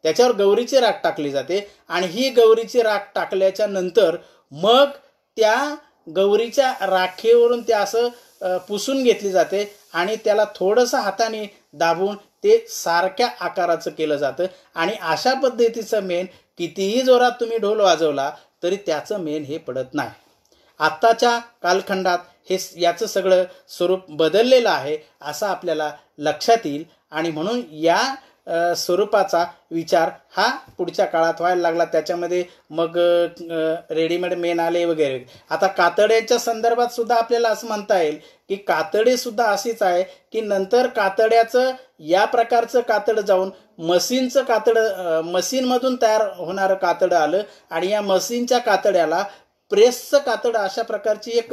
त्याच्यावर गौरीची राख टाकली जाते. आणि ही गौरीची राख टाकल्याच्या नंतर मग त्या गौरीच्या राखेवरून ते असं पुसून घेतली जाते आणि त्याला थोडंसं हाताने दाबून ते सारख्या आकाराचं केलं जातं. आणि अशा पद्धतीचं मेण कितीही जोरात तुम्ही ढोल वाजवला तरी त्याचं मेण हे पडत नाही. आत्ताच्या कालखंडात हे याचं सगळं स्वरूप बदललेलं आहे असं आपल्याला लक्षात येईल. आणि म्हणून या स्वरूपाचा विचार हा पुढच्या काळात व्हायला लागला. त्याच्यामध्ये मग रेडीमेड मेण आले वगैरे. आता कातड्याच्या संदर्भात सुद्धा आपल्याला असं म्हणता येईल की कातडी सुद्धा अशीच आहे की नंतर कातड्याचं या प्रकारचं कातड जाऊन मशीनचं कातडं, मशीनमधून तयार होणारं कातडं आलं आणि या मशीनच्या कातड्याला प्रेसचं कातडं अशा प्रकारची एक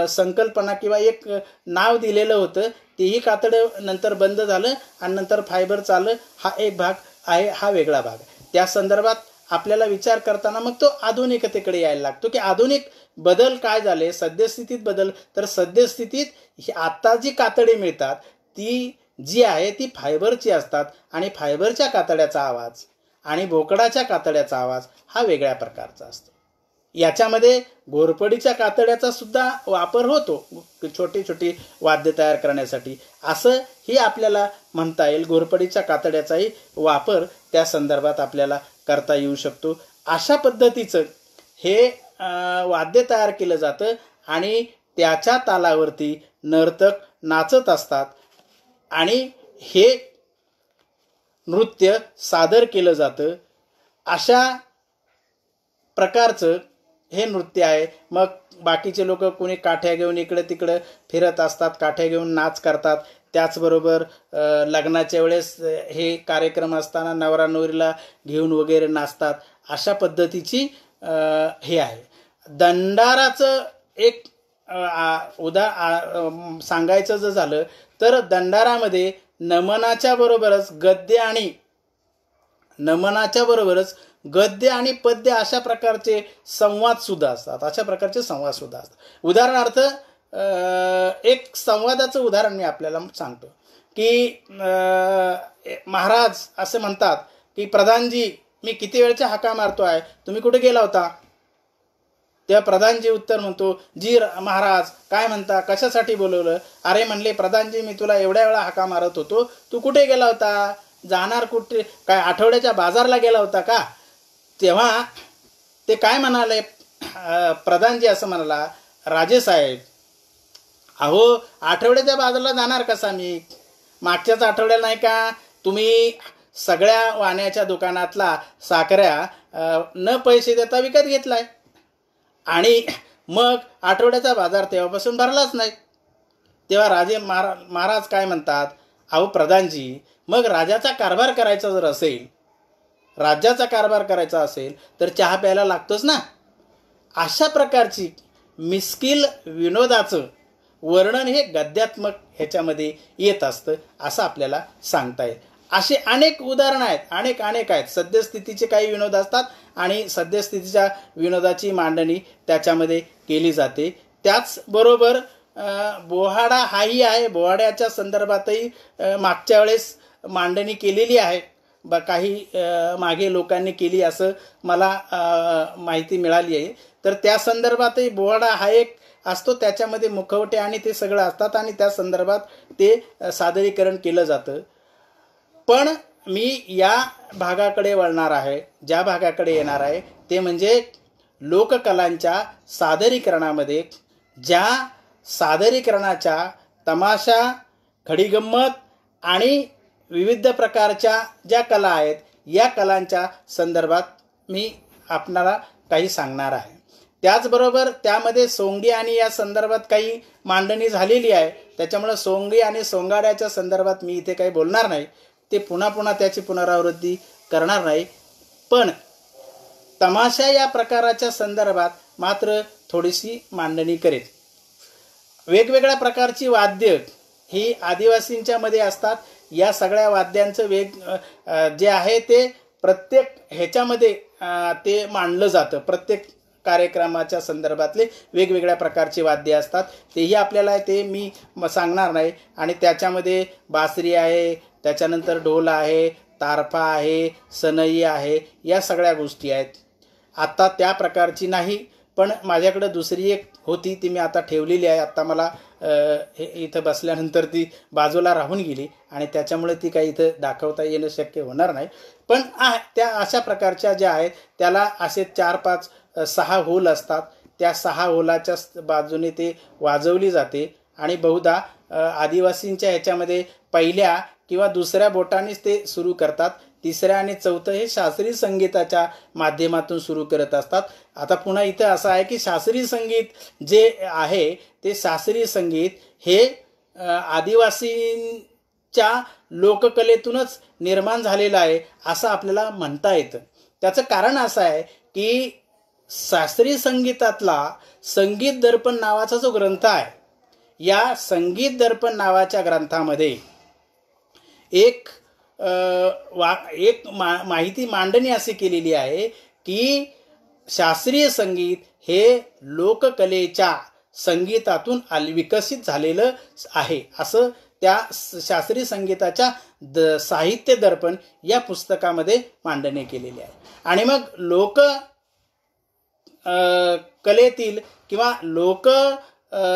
संकल्पना किंवा एक नाव दिलेलं होतं. तेही कातडं नंतर बंद झालं आणि नंतर फायबरचं आलं. हा एक भाग आहे, हा वेगळा भाग. त्या संदर्भात आपल्याला विचार करताना मग तो आधुनिकतेकडे यायला लागतो की आधुनिक बदल काय झाले, सद्यस्थितीत बदल. तर सद्यस्थितीत आत्ता जी कातडी मिळतात ती जी आहे ती फायबरची असतात आणि फायबरच्या कातड्याचा आवाज आणि बोकडाच्या कातड्याचा आवाज हा वेगळ्या प्रकारचा असतो. याच्यामध्ये घोरपडीच्या कातड्याचा सुद्धा वापर होतो छोटी छोटी वाद्य तयार करण्यासाठी, असं ही आपल्याला म्हणता येईल. घोरपडीच्या कातड्याचाही वापर त्या संदर्भात आपल्याला करता येऊ शकतो. अशा पद्धतीचं हे वाद्य तयार केलं जातं आणि त्याच्या तालावरती नर्तक नाचत असतात आणि हे नृत्य सादर केलं जातं. अशा प्रकारचं हे नृत्य आहे. मग बाकीचे लोक कोणी काठ्या घेऊन इकडे तिकडे फिरत असतात, काठ्या घेऊन नाच करतात. त्याचबरोबर लग्नाच्या वेळेस हे कार्यक्रम असताना नवरा नवरीला घेऊन वगैरे नाचतात. अशा पद्धतीची हे आहे. दंडाराचं एक सांगायचं जर झालं तर दंडारामध्ये नमनाच्या बरोबरच गद्य आणि पद्य अशा प्रकारचे संवाद सुद्धा असतात. उदाहरणार्थ एक संवादाचं उदाहरण मी आपल्याला सांगतो की महाराज असे म्हणतात की प्रधानजी मी किती वेळच्या हाका मारतोय, तुम्ही कुठे गेला होता? तेव्हा प्रधानजी उत्तर म्हणतो, जी महाराज काय म्हणता, कशासाठी बोलवलं? अरे म्हणले प्रधानजी मी तुला एवढ्या वेळा हाका मारत होतो, तू कुठे गेला होता? जाणार कुठे? काय आठवड्याच्या बाजारला गेला होता का? तेव्हा ते काय म्हणाले, प्रधानजी असं म्हणाला, राजेसाहेब अहो आठवड्याच्या बाजारला जाणार कसा मी? मागच्याच आठवड्याला नाही का तुम्ही सगळ्या वाण्याच्या दुकानातला साखऱ्या न पैसे देता विकत घेतलाय आणि मग आठवड्याचा बाजार तेव्हापासून भरलाच नाही. तेव्हा महाराज काय म्हणतात, अहो प्रधानजी मग राज्याचा कारभार करायचा असेल तर चहा प्यायला लागतोच ना. अशा प्रकारची मिस्किल विनोदाचं वर्णन हे गद्यात्मक ह्याच्यामध्ये येत असतं असं आपल्याला सांगता येईल. असे अनेक उदाहरणं आहेत, अनेक आहेत. सद्यस्थितीचे काही विनोद असतात आणि सद्यस्थितीच्या विनोदाची मांडणी त्याच्यामध्ये केली जाते. त्याचबरोबर बोहाडा हाही आहे. बोहाड्याच्या संदर्भातही मागच्या वेळेस मांडणी केलेली आहे, काही मागे लोकांनी केली असं मला माहिती मिळाली आहे. तर त्या संदर्भातही बोहाडा हा एक असतो, त्याच्यामध्ये मुखवटे आणि ते सगळं असतात आणि त्या संदर्भात ते सादरीकरण केलं जातं. पण मी या भागाकडे वळणार आहे, ज्या भागाकडे येणार आहे ते म्हणजे लोककलांच्या सादरीकरणामध्ये ज्या सादरीकरणाच्या तमाशा, खडीगंमत आणि विविध प्रकारच्या ज्या कला आहेत या कलांच्या संदर्भात मी आपणाला काही सांगणार आहे. त्याचबरोबर त्यामध्ये सोंगी आणि या संदर्भात काही मांडणी झालेली आहे, त्याच्यामुळे सोंगी आणि सोंगाड्याच्या संदर्भात मी इथे काही बोलणार नाही, ते पुन्हा पुन्हा त्याची पुनरावृत्ती करणार नाही. पण तमाशा या प्रकाराच्या संदर्भात मात्र थोडीशी मांडणी करेल. वेगवेगळ्या प्रकारची वाद्य ही आदिवासींच्या मध्ये असतात. या सगळ्या वाद्यांचं जे आहे ते प्रत्येक ह्याच्यामध्ये ते मांडलं जातं. प्रत्येक कार्यक्रमाच्या संदर्भातले वेगवेगळ्या प्रकारची वाद्य असतात, तेही आपल्याला ते मी सांगणार नाही. आणि त्याच्यामध्ये बासरी आहे, त्याच्यानंतर ढोल आहे, तारपा आहे, सनई आहे, या सगळ्या गोष्टी आहेत. आत्ता त्या प्रकारची नाही, पण माझ्याकडं दुसरी एक होती, ती मी आता ठेवलेली आहे. आत्ता मला इथं बसल्यानंतर ती बाजूला राहून गेली आणि त्याच्यामुळे ती काही इथं दाखवता येणं शक्य होणार नाही. पण त्या अशा प्रकारच्या ज्या आहेत त्याला असे 4, 5, 6 होल असतात. त्या 6 होलाच्या बाजूने ते वाजवली जाते आणि बहुधा आदिवासींच्या ह्याच्यामध्ये पहिल्या किंवा दुसऱ्या बोटानेच ते सुरू करतात. तिसऱ्या आणि चौथं हे शास्त्रीय संगीताच्या माध्यमातून सुरू करत असतात. आता पुन्हा इथं असं आहे की शास्त्रीय संगीत जे आहे ते शास्त्रीय संगीत हे आदिवासींच्या लोककलेतूनच निर्माण झालेलं आहे असं आपल्याला म्हणता येतं. त्याचं कारण असं आहे की शास्त्रीय संगीतातला संगीत दर्पण नावाचा जो ग्रंथ आहे, या संगीत दर्पण नावाच्या ग्रंथामध्ये एक माहिती मांडणी अशी केलेली आहे की शास्त्रीय संगीत हे लोककलेच्या संगीतातून विकसित झालेलं आहे, असं त्या शास्त्रीय संगीताच्या साहित्य दर्पण या पुस्तकामध्ये मांडणी केलेली आहे. आणि मग कलेतील किंवा लोक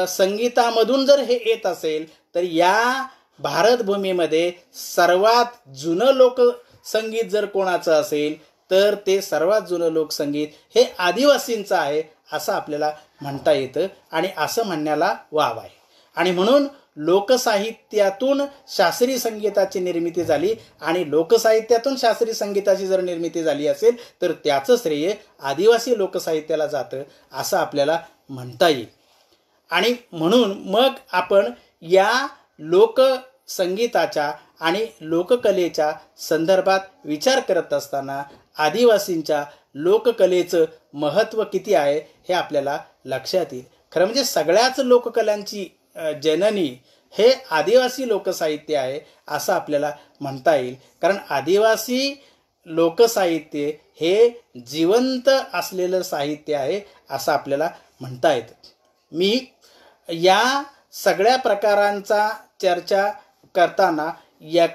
संगीतामधून जर हे येत असेल तर या भारतभूमीमध्ये सर्वात जुनं लोकसंगीत जर कोणाचं असेल तर ते सर्वात जुनं लोकसंगीत हे आदिवासींचं आहे असं आपल्याला म्हणता येतं आणि असं म्हणण्याला वाव आहे. आणि म्हणून लोकसाहित्यातून शास्त्रीय संगीताची निर्मिती झाली आणि लोकसाहित्यातून शास्त्रीय संगीताची जर निर्मिती झाली असेल तर त्याचं श्रेय आदिवासी लोकसाहित्याला जातं असं आपल्याला म्हणता येईल. आणि म्हणून मग आपण या लोकसंगीताच्या आणि लोककलेच्या संदर्भात विचार करत असताना आदिवासींच्या लोककलेचं महत्त्व किती आहे हे आपल्याला लक्षात येईल. खरं म्हणजे सगळ्याच लोककलांची जननी हे आदिवासी लोकसाहित्य आहे असं आपल्याला म्हणता येईल. कारण आदिवासी लोकसाहित्य हे जिवंत असलेलं साहित्य आहे असं आपल्याला म्हणता येतं. मी या सगळ्या प्रकारांचा चर्चा करताना या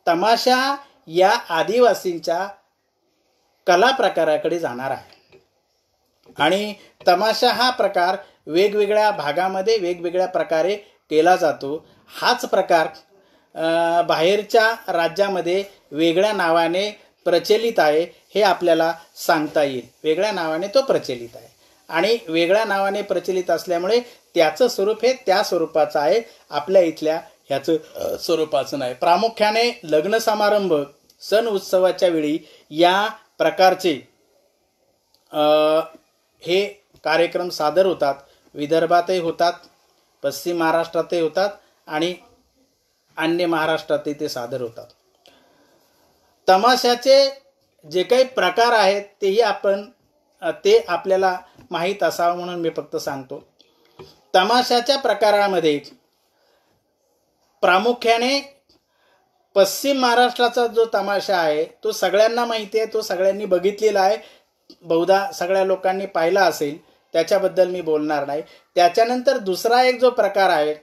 तमाशा या आदिवासींच्या कला प्रकाराकडे जाणार आहे. आणि तमाशा हा प्रकार वेगवेगळ्या भागामध्ये वेगवेगळ्या प्रकारे केला जातो. हाच प्रकार बाहेरच्या राज्यामध्ये वेगळ्या नावाने प्रचलित आहे हे आपल्याला सांगता येईल. वेगळ्या नावाने तो प्रचलित आहे आणि वेगळ्या नावाने प्रचलित असल्यामुळे त्याचं स्वरूप हे त्या स्वरूपाचं आहे, आपल्या इथल्या ह्याचं स्वरूपाचं नाही. प्रामुख्याने लग्न समारंभ सण उत्सवाच्या वेळी या प्रकारचे हे कार्यक्रम सादर होतात. विदर्भातही होतात, पश्चिम महाराष्ट्रातही होतात आणि अन्य महाराष्ट्रातही ते सादर होतात. तमाशाचे जे काही प्रकार आहेत ते आपल्याला माहीत असावं म्हणून मी फक्त सांगतो. तमाशाच्या प्रकारामध्ये प्रामुख्याने पश्चिम महाराष्ट्राचा जो तमाशा आहे तो सगळ्यांना माहिती आहे, तो सगळ्यांनी बघितलेला आहे, बहुधा सगळ्या लोकांनी पाहिला असेल, त्याच्याबद्दल मी बोलणार नाही. त्याच्यानंतर दुसरा एक जो प्रकार आहे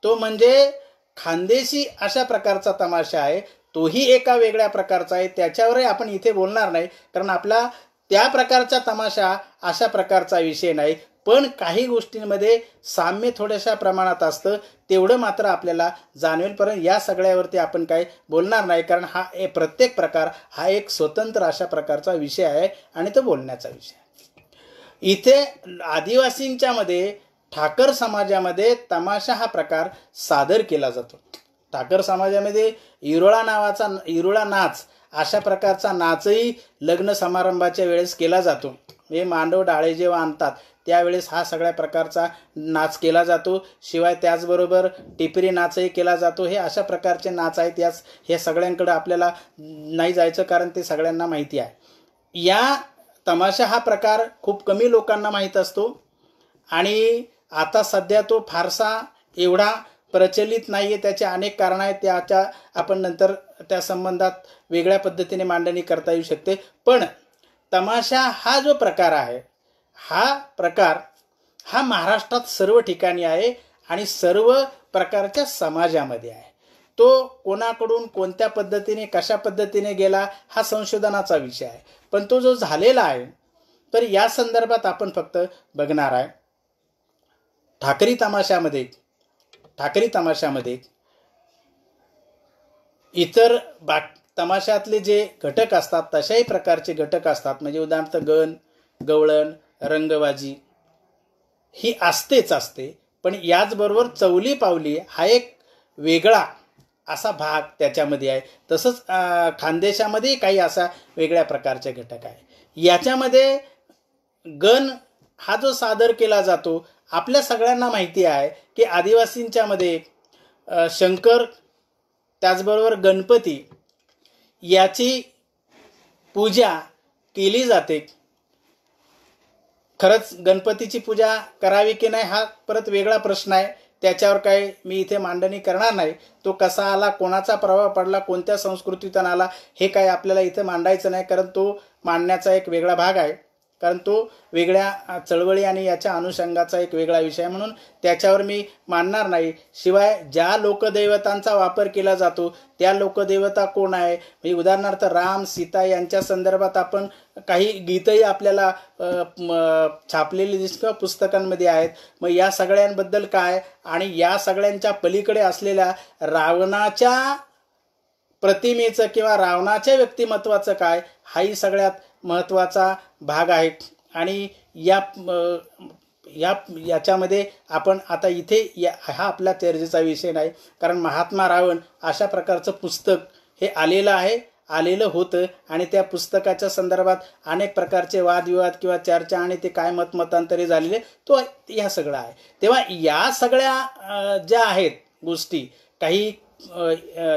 तो म्हणजे खानदेशी अशा प्रकारचा तमाशा आहे. तोही एका वेगळ्या प्रकारचा आहे, त्याच्यावरही आपण इथे बोलणार नाही कारण आपला त्या प्रकारचा तमाशा अशा प्रकारचा विषय नाही. पण काही गोष्टींमध्ये साम्य थोड्याशा प्रमाणात असतं, तेवढं मात्र आपल्याला जाणवेल. परंतु या सगळ्यावरती आपण काही बोलणार नाही कारण हा प्रत्येक प्रकार हा एक स्वतंत्र अशा प्रकारचा विषय आहे आणि तो बोलण्याचा विषय आहे. इथे आदिवासींच्या मध्ये ठाकर समाजामध्ये तमाशा हा प्रकार सादर केला जातो. ठाकर समाजामध्ये इरोळा नाच अशा प्रकारचा नाचही लग्न समारंभाच्या वेळेस केला जातो. हे मांडव डाळे जेव्हा आणतात त्यावेळेस हा सगळ्या प्रकारचा नाच केला जातो. शिवाय त्याचबरोबर टिपरी नाचही केला जातो. हे अशा प्रकारचे नाच आहेत. हे सगळ्यांकडे आपल्याला नाही जायचं, कारण ते सगळ्यांना माहिती आहे. या तमाशा हा प्रकार खूप कमी लोकांना माहीत असतो आणि आता सध्या तो फारसा एवढा प्रचलित नाही आहे. त्याचे अनेक कारणं आहेत. त्याच्या आपण नंतर त्या संबंधात वेगळ्या पद्धतीने मांडणी करता येऊ शकते. पण तमाशा हा जो प्रकार आहे, हा प्रकार हा महाराष्ट्रात सर्व ठिकाणी आहे आणि सर्व प्रकारच्या समाजामध्ये आहे. तो कोणाकडून कोणत्या पद्धतीने कशा पद्धतीने गेला हा संशोधनाचा विषय आहे. पण तो जो झालेला आहे, तर या संदर्भात आपण फक्त बघणार आहे. ठाकरी तमाशामध्ये इतर तमाशातले जे घटक असतात तशाही प्रकारचे घटक असतात. म्हणजे उदाहरणार्थ गण, गवळण, रंगबाजी ही असतेच असते. पण याचबरोबर चवली पावली हा एक वेगळा असा भाग त्याच्यामध्ये आहे. तसंच खानदेशामध्ये काही असा वेगळ्या प्रकारचे घटक आहे. याच्यामध्ये गण हा जो सादर केला जातो, आपल्या सगळ्यांना माहिती आहे की आदिवासींच्या मध्ये शंकर त्याचबरोबर गणपती याची पूजा केली जाते. खरंच गणपतीची पूजा करावी की नाही हा परत वेगळा प्रश्न आहे. त्याच्यावर काय मी इथे मांडणी करणार नाही. तो कसा आला, कोणाचा प्रभाव पडला, कोणत्या संस्कृतीतून आला, हे काय आपल्याला इथे मांडायचं नाही, कारण तो मांडण्याचा एक वेगळा भाग आहे. कारण तो वेगळ्या चळवळी आणि याच्या अनुषंगाचा एक वेगळा विषय, म्हणून त्याच्यावर मी मानणार नाही. शिवाय ज्या लोकदैवतांचा वापर केला जातो त्या लोकदेवता कोण आहे, म्हणजे उदाहरणार्थ राम, सीता यांच्या संदर्भात आपण काही गीतही आपल्याला छापलेली दिसतं, पुस्तकांमध्ये आहेत. मग या सगळ्यांबद्दल काय आणि या सगळ्यांच्या पलीकडे असलेल्या रावणाच्या प्रतिमेचं किंवा रावणाच्या व्यक्तिमत्वाचं काय, हाही सगळ्यात महत्त्वाचा भाग आहे. आणि याच्यामध्ये आपण आता इथे हा आपला चर्चेचा विषय नाही, कारण महात्मा रावण अशा प्रकारचं पुस्तक हे आलेलं होतं आणि त्या पुस्तकाच्या संदर्भात अनेक प्रकारचे वादविवाद किंवा चर्चा आणि ते काय मतांतरे झालेले तो या सगळं आहे. तेव्हा या सगळ्या ज्या आहेत गोष्टी, काही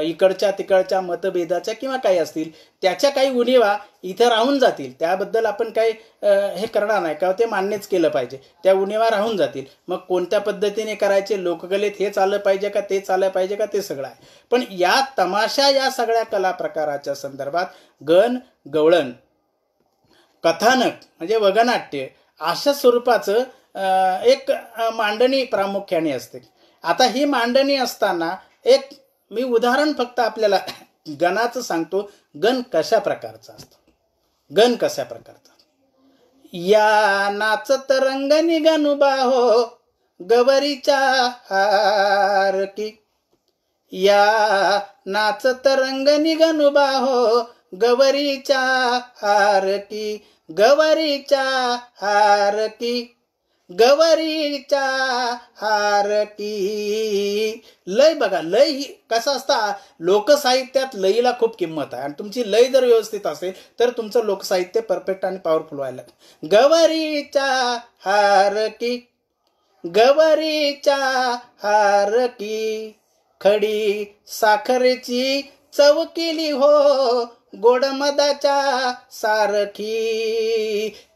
इकडच्या तिकडच्या मतभेदाच्या किंवा काही असतील, त्याच्या काही उणिवा इथं राहून जातील. त्याबद्दल आपण काही हे करणार नाही, का ते मान्यच केलं पाहिजे. त्या उणिवा राहून जातील. मग कोणत्या पद्धतीने करायचे, लोककलेत हे चाललं पाहिजे का, ते चाललं पाहिजे का, ते सगळं आहे. पण या तमाशा या सगळ्या कला प्रकाराच्या संदर्भात गण, गवळण, कथानक म्हणजे वगनाट्य अशा स्वरूपाचं एक मांडणी प्रामुख्याने असते. आता ही मांडणी असताना एक मी उदाहरण फक्त आपल्याला गणाचं सांगतो. गण कशा प्रकारचा असतो, गण कशा प्रकारचा. या नाचत रंग निघनुबा हो गवरीच्या हारकी, या नाचत रंग निघनुबा हो गवरीच्या हारकी, गवरीच्या हारकी, गवरीच्या हारकी. लय बघा, लय कसं असतं, लोकसाहित्यात लयीला खूप किंमत आहे. आणि तुमची लय जर व्यवस्थित असेल तर तुमचं लोकसाहित्य परफेक्ट आणि पॉवरफुल व्हायला. गवरीच्या हारकी, गवरीच्या हारकी, खडी साखरेची चव केली हो गोड मधाच्या सारखी,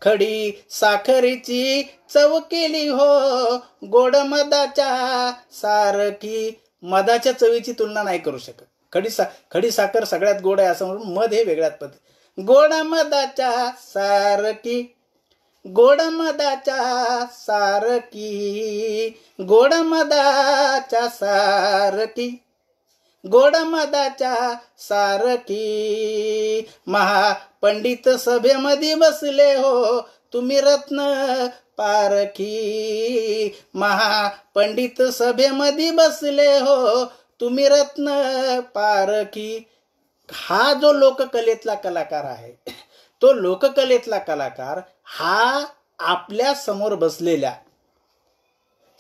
खडी साखरेची चव केली हो गोड मधाच्या सारखी. मधाच्या चवीची तुलना नाही करू शकत. खडी साखर सगळ्यात गोड आहे असं म्हणून मध हे वेगळ्याच पद्धती. गोड मधाच्या सारखी, गोड मधाच्या सारखी, गोड मधाच्या सारखी, गोड मधाच्या सारखी. महापंडित सभेमध्ये बसले हो तुम्ही रत्न पारखी, महापंडित सभेमध्ये बसले हो तुम्ही रत्न पारखी. हा जो लोककलेतला कलाकार आहे, तो लोककलेतला कलाकार हा आपल्या समोर बसलेल्या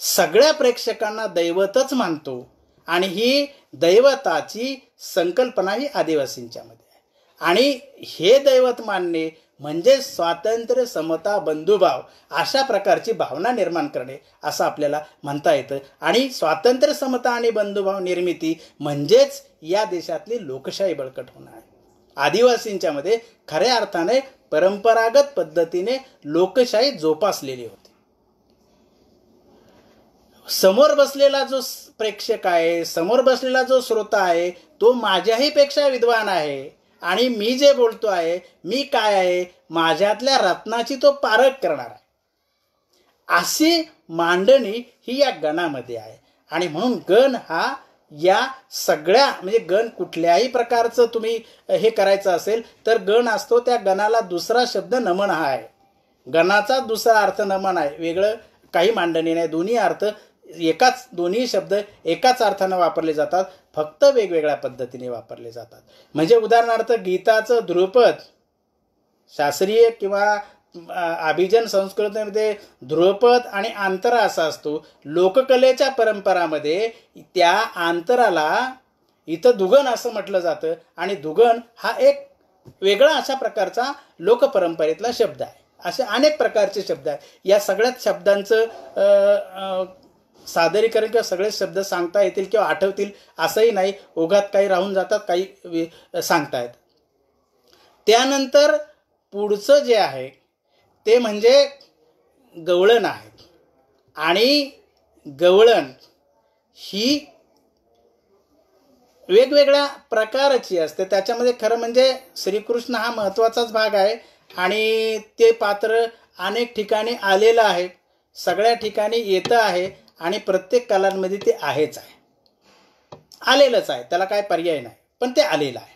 सगळ्या प्रेक्षकांना दैवतच मानतो. आणि ही दैवताची संकल्पना ही आदिवासींच्या मध्ये आहे. आणि हे दैवत मानणे म्हणजे स्वातंत्र्य, समता, बंधुभाव अशा प्रकारची भावना निर्माण करणे असं आपल्याला म्हणता येतं. आणि स्वातंत्र्य, समता आणि बंधुभाव निर्मिती म्हणजेच या देशातली लोकशाही बळकट होणं आहे. आदिवासींच्या मध्ये खऱ्या अर्थाने परंपरागत पद्धतीने लोकशाही जोपासलेली होती. समोर बसलेला जो प्रेक्षक आहे, समोर बसलेला जो श्रोता आहे, तो माझ्याही पेक्षा विद्वान आहे आणि मी जे बोलतो आहे, मी काय आहे, माझ्यातल्या रत्नाची तो पारख करणार आहे. अशी मांडणी ही या गणामध्ये आहे. आणि म्हणून गण हा या सगळ्या म्हणजे गण कुठल्याही प्रकारचं तुम्ही हे करायचं असेल तर गण असतो. त्या गणाला दुसरा शब्द नमन हा आहे. गणाचा दुसरा अर्थ नमन आहे, वेगळं काही मांडणी नाही. दोन्ही अर्थ दोन्ही शब्द एकाच अर्थानं वापरले जातात, फक्त वेगवेगळ्या पद्धतीने वापरले जातात. म्हणजे उदाहरणार्थ गीताचं ध्रुपद शास्त्रीय किंवा अभिजन संस्कृतीमध्ये ध्रुपद आणि आंतरा असा असतो. लोककलेच्या परंपरामध्ये त्या आंतराला इथं दुगण असं म्हटलं जातं आणि दुगण हा एक वेगळा अशा प्रकारचा लोकपरंपरेतला शब्द आहे. असे अनेक प्रकारचे शब्द आहेत. या सगळ्याच शब्दांचं सादरीकरण किंवा सगळे शब्द सांगता येतील किंवा आठवतील असंही नाही. ओघात काही राहून जातात, काही सांगता येतात. त्यानंतर पुढचं जे आहे ते म्हणजे गवळण आहे. आणि गवळण ही वेगवेगळ्या प्रकारची असते. त्याच्यामध्ये खरं म्हणजे श्रीकृष्ण हा महत्त्वाचाच भाग आहे आणि ते पात्र अनेक ठिकाणी आलेलं आहे, सगळ्या ठिकाणी येतं आहे आणि प्रत्येक कलांमध्ये ते आहेच आहे, आलेलंच आहे, त्याला काय पर्याय नाही, पण ते आलेलं आहे.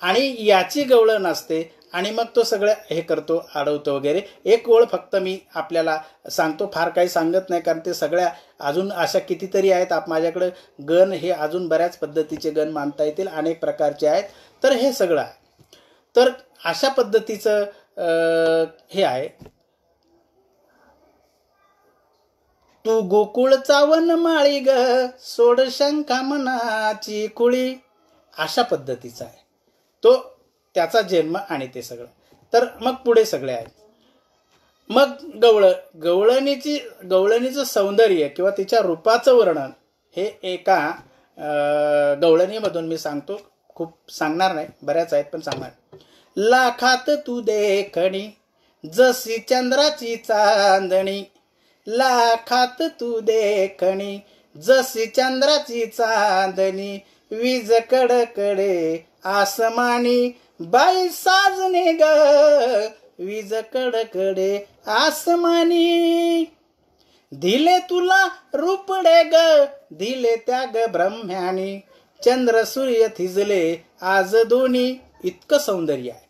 आणि याची गवळण असते आणि मग तो सगळं हे करतो, अडवतो वगैरे. एक ओळ फक्त मी आपल्याला सांगतो, फार काही सांगत नाही, कारण ते सगळ्या अजून अशा कितीतरी आहेत. माझ्याकडं गण हे अजून बऱ्याच पद्धतीचे गण मानता येतील, अनेक प्रकारचे आहेत. तर हे सगळं आहे. तर अशा पद्धतीचं हे आहे. तू गोकुळचा वनमाळी ग, सोड शंका मनाची खुळी, अशा पद्धतीचा आहे तो, त्याचा जन्म आणि ते सगळं. तर मग पुढे सगळे आहेत. मग गवळणीचं सौंदर्य किंवा तिच्या रूपाचं वर्णन हे एका गवळणीमधून मी सांगतो. खूप सांगणार नाही, बऱ्याच आहेत पण सांगणार. लाखात तू देखणी जशी चंद्राची चांदणी, लाखात तू देखणी जशी चंद्राची चांदणी, वीज कडकडे आसमानी बाई साजने ग, वीज कडकडे आसमानी. दिले तुला रूपडे ग, दिले त्या ग ब्रह्म्यानी, चंद्र सूर्य थिजले आज दोन्ही, इतकं सौंदर्य आहे.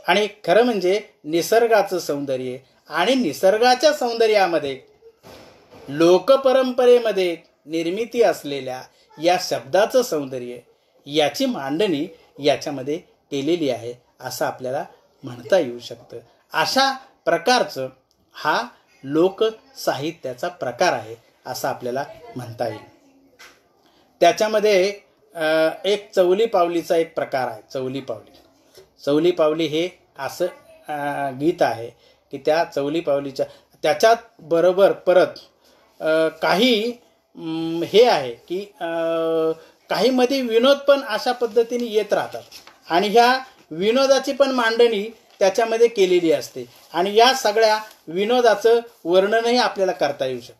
आणि खरं म्हणजे निसर्गाचं सौंदर्य. आणि निसर्गाच्या सौंदर्यामध्ये लोकपरंपरेमध्ये निर्मिती असलेल्या या शब्दाचं सौंदर्य, याची मांडणी याच्यामध्ये केलेली आहे असं आपल्याला म्हणता येऊ शकतं. अशा प्रकारचं हा लोकसाहित्याचा प्रकार आहे असं आपल्याला म्हणता येईल. त्याच्यामध्ये एक चौली पावलीचा एक प्रकार आहे. चौली पावली हे असं गीत आहे की त्या चौली पावलीच्या त्याच्यात बरोबर परत काही हे आहे की काही मध्ये विनोद पण अशा पद्धतीने येत राहतात आणि ह्या विनोदाची पण मांडणी त्याच्यामध्ये केलेली असते आणि या सगळ्या विनोदाचं वर्णनही आपल्याला करता येऊ शकतं.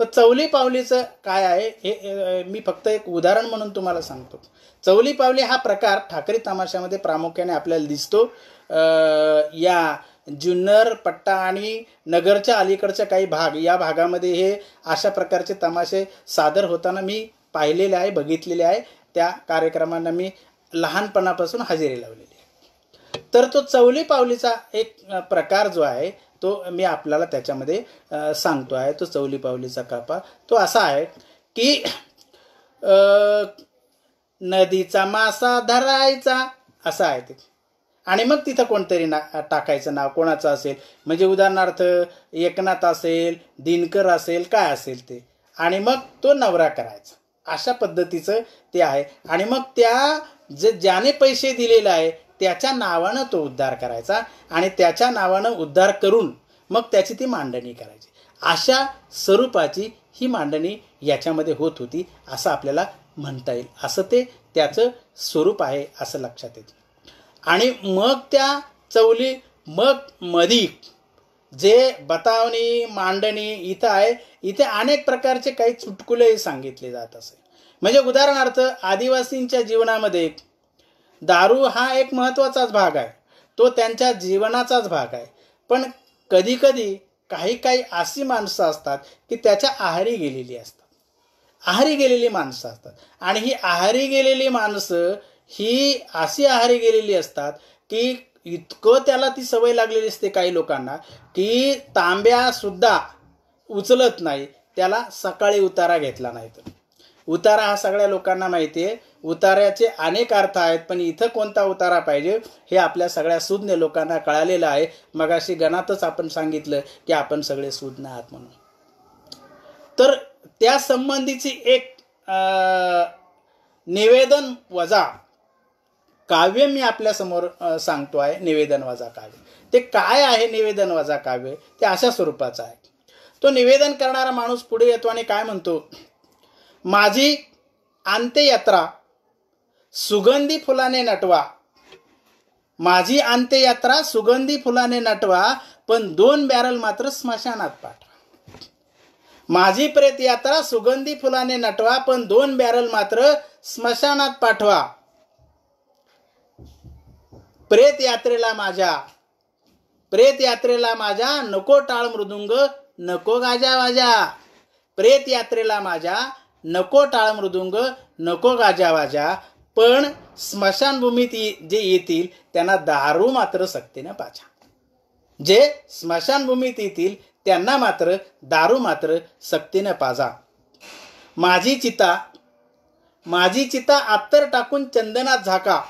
तर चौली पावलीचं काय आहे हे मी फक्त एक उदाहरण म्हणून तुम्हाला सांगतो. चौली पावली हा प्रकार ठाकरे तमाशामध्ये प्रामुख्याने आपल्याला दिसतो. या जुन्नर पट्टा आणि नगरच्या अलीकडच्या काही भाग, या भागामध्ये हे अशा प्रकारचे तमाशे सादर होताना मी पाहिलेले आहे, बघितलेले आहे. त्या कार्यक्रमांना मी लहानपणापासून हजेरी लावलेली आहे. तर तो चौली पावलीचा एक प्रकार जो आहे तो मी आपल्याला त्याच्यामध्ये सांगतो आहे. तो चौली पावलीचा कापा तो असा आहे की नदीचा मासा धरायचा असा आहे ते. आणि मग तिथं कोणतरी टाकायचं नाव कोणाचं असेल, म्हणजे उदाहरणार्थ एकनाथ असेल, दिनकर असेल, काय असेल ते, आणि मग तो नवरा करायचा. अशा पद्धतीचं ते आहे. आणि मग त्या ज्याने पैसे दिलेले आहे त्याच्या नावानं तो उद्धार करायचा आणि त्याच्या नावानं उद्धार करून मग त्याची ती मांडणी करायची. अशा स्वरूपाची ही मांडणी याच्यामध्ये होत होती असं आपल्याला म्हणता येईल. असं ते त्याचं स्वरूप आहे असं लक्षात येतं. आणि मग त्या चौली मग मधी जे बतावणी मांडणी इथं आहे, इथे अनेक प्रकारचे काही चुटकुलेही सांगितले जात असे. म्हणजे उदाहरणार्थ आदिवासींच्या जीवनामध्ये दारू हा एक महत्त्वाचाच भाग आहे, तो त्यांच्या जीवनाचाच भाग आहे. पण कधीकधी काही अशी माणसं असतात की त्याच्या आहारी गेलेली असतात, आहारी गेलेली माणसं असतात. आणि ही आहारी गेलेली माणसं ही अशी आहारी गेलेली असतात की इतकं त्याला ती सवय लागलेली असते काही लोकांना की तांब्यासुद्धा उचलत नाही त्याला सकाळी उतारा घेतला नाही तर. उतारा हा सगळ्या लोकांना माहिती आहे, उतार्याचे अनेक अर्थ आहेत, पण इथं कोणता उतारा पाहिजे हे आपल्या सगळ्या सुज्ञ लोकांना कळालेलं आहे. मगाशी गणातच आपण सांगितलं की आपण सगळे सुज्ञ आहात म्हणून. तर त्या संबंधीची एक निवेदन वजा काव्य मी आपल्यासमोर सांगतो आहे. निवेदन वजा काव्य ते काय आहे? निवेदन वजा काव्य ते अशा स्वरूपाचं आहे. तो निवेदन करणारा माणूस पुढे येतो आणि काय म्हणतो, माझी अंत्ययात्रा सुगंधी फुलाने नटवा, माझी अंत्ययात्रा सुगंधी फुलाने नटवा, पण 2 बॅरल मात्र स्मशानात पाठवा. माझी प्रेत यात्रा सुगंधी फुलाने नटवा, पण 2 बॅरल मात्र स्मशानात पाठवा. प्रेत यात्रेला माझ्या नको टाळ मृदुंग नको गाजा वाजा. प्रेत यात्रेला माझ्या नको टाळ मृदुंग नको गाजा वाजा, पण स्मशानभूमीत जे येतील त्यांना दारू मात्र सक्तीनं पाजा. जे स्मशानभूमीत येतील त्यांना मात्र दारू मात्र सक्तीनं पाजा. माझी चिता अत्तर टाकून चंदनात झाका,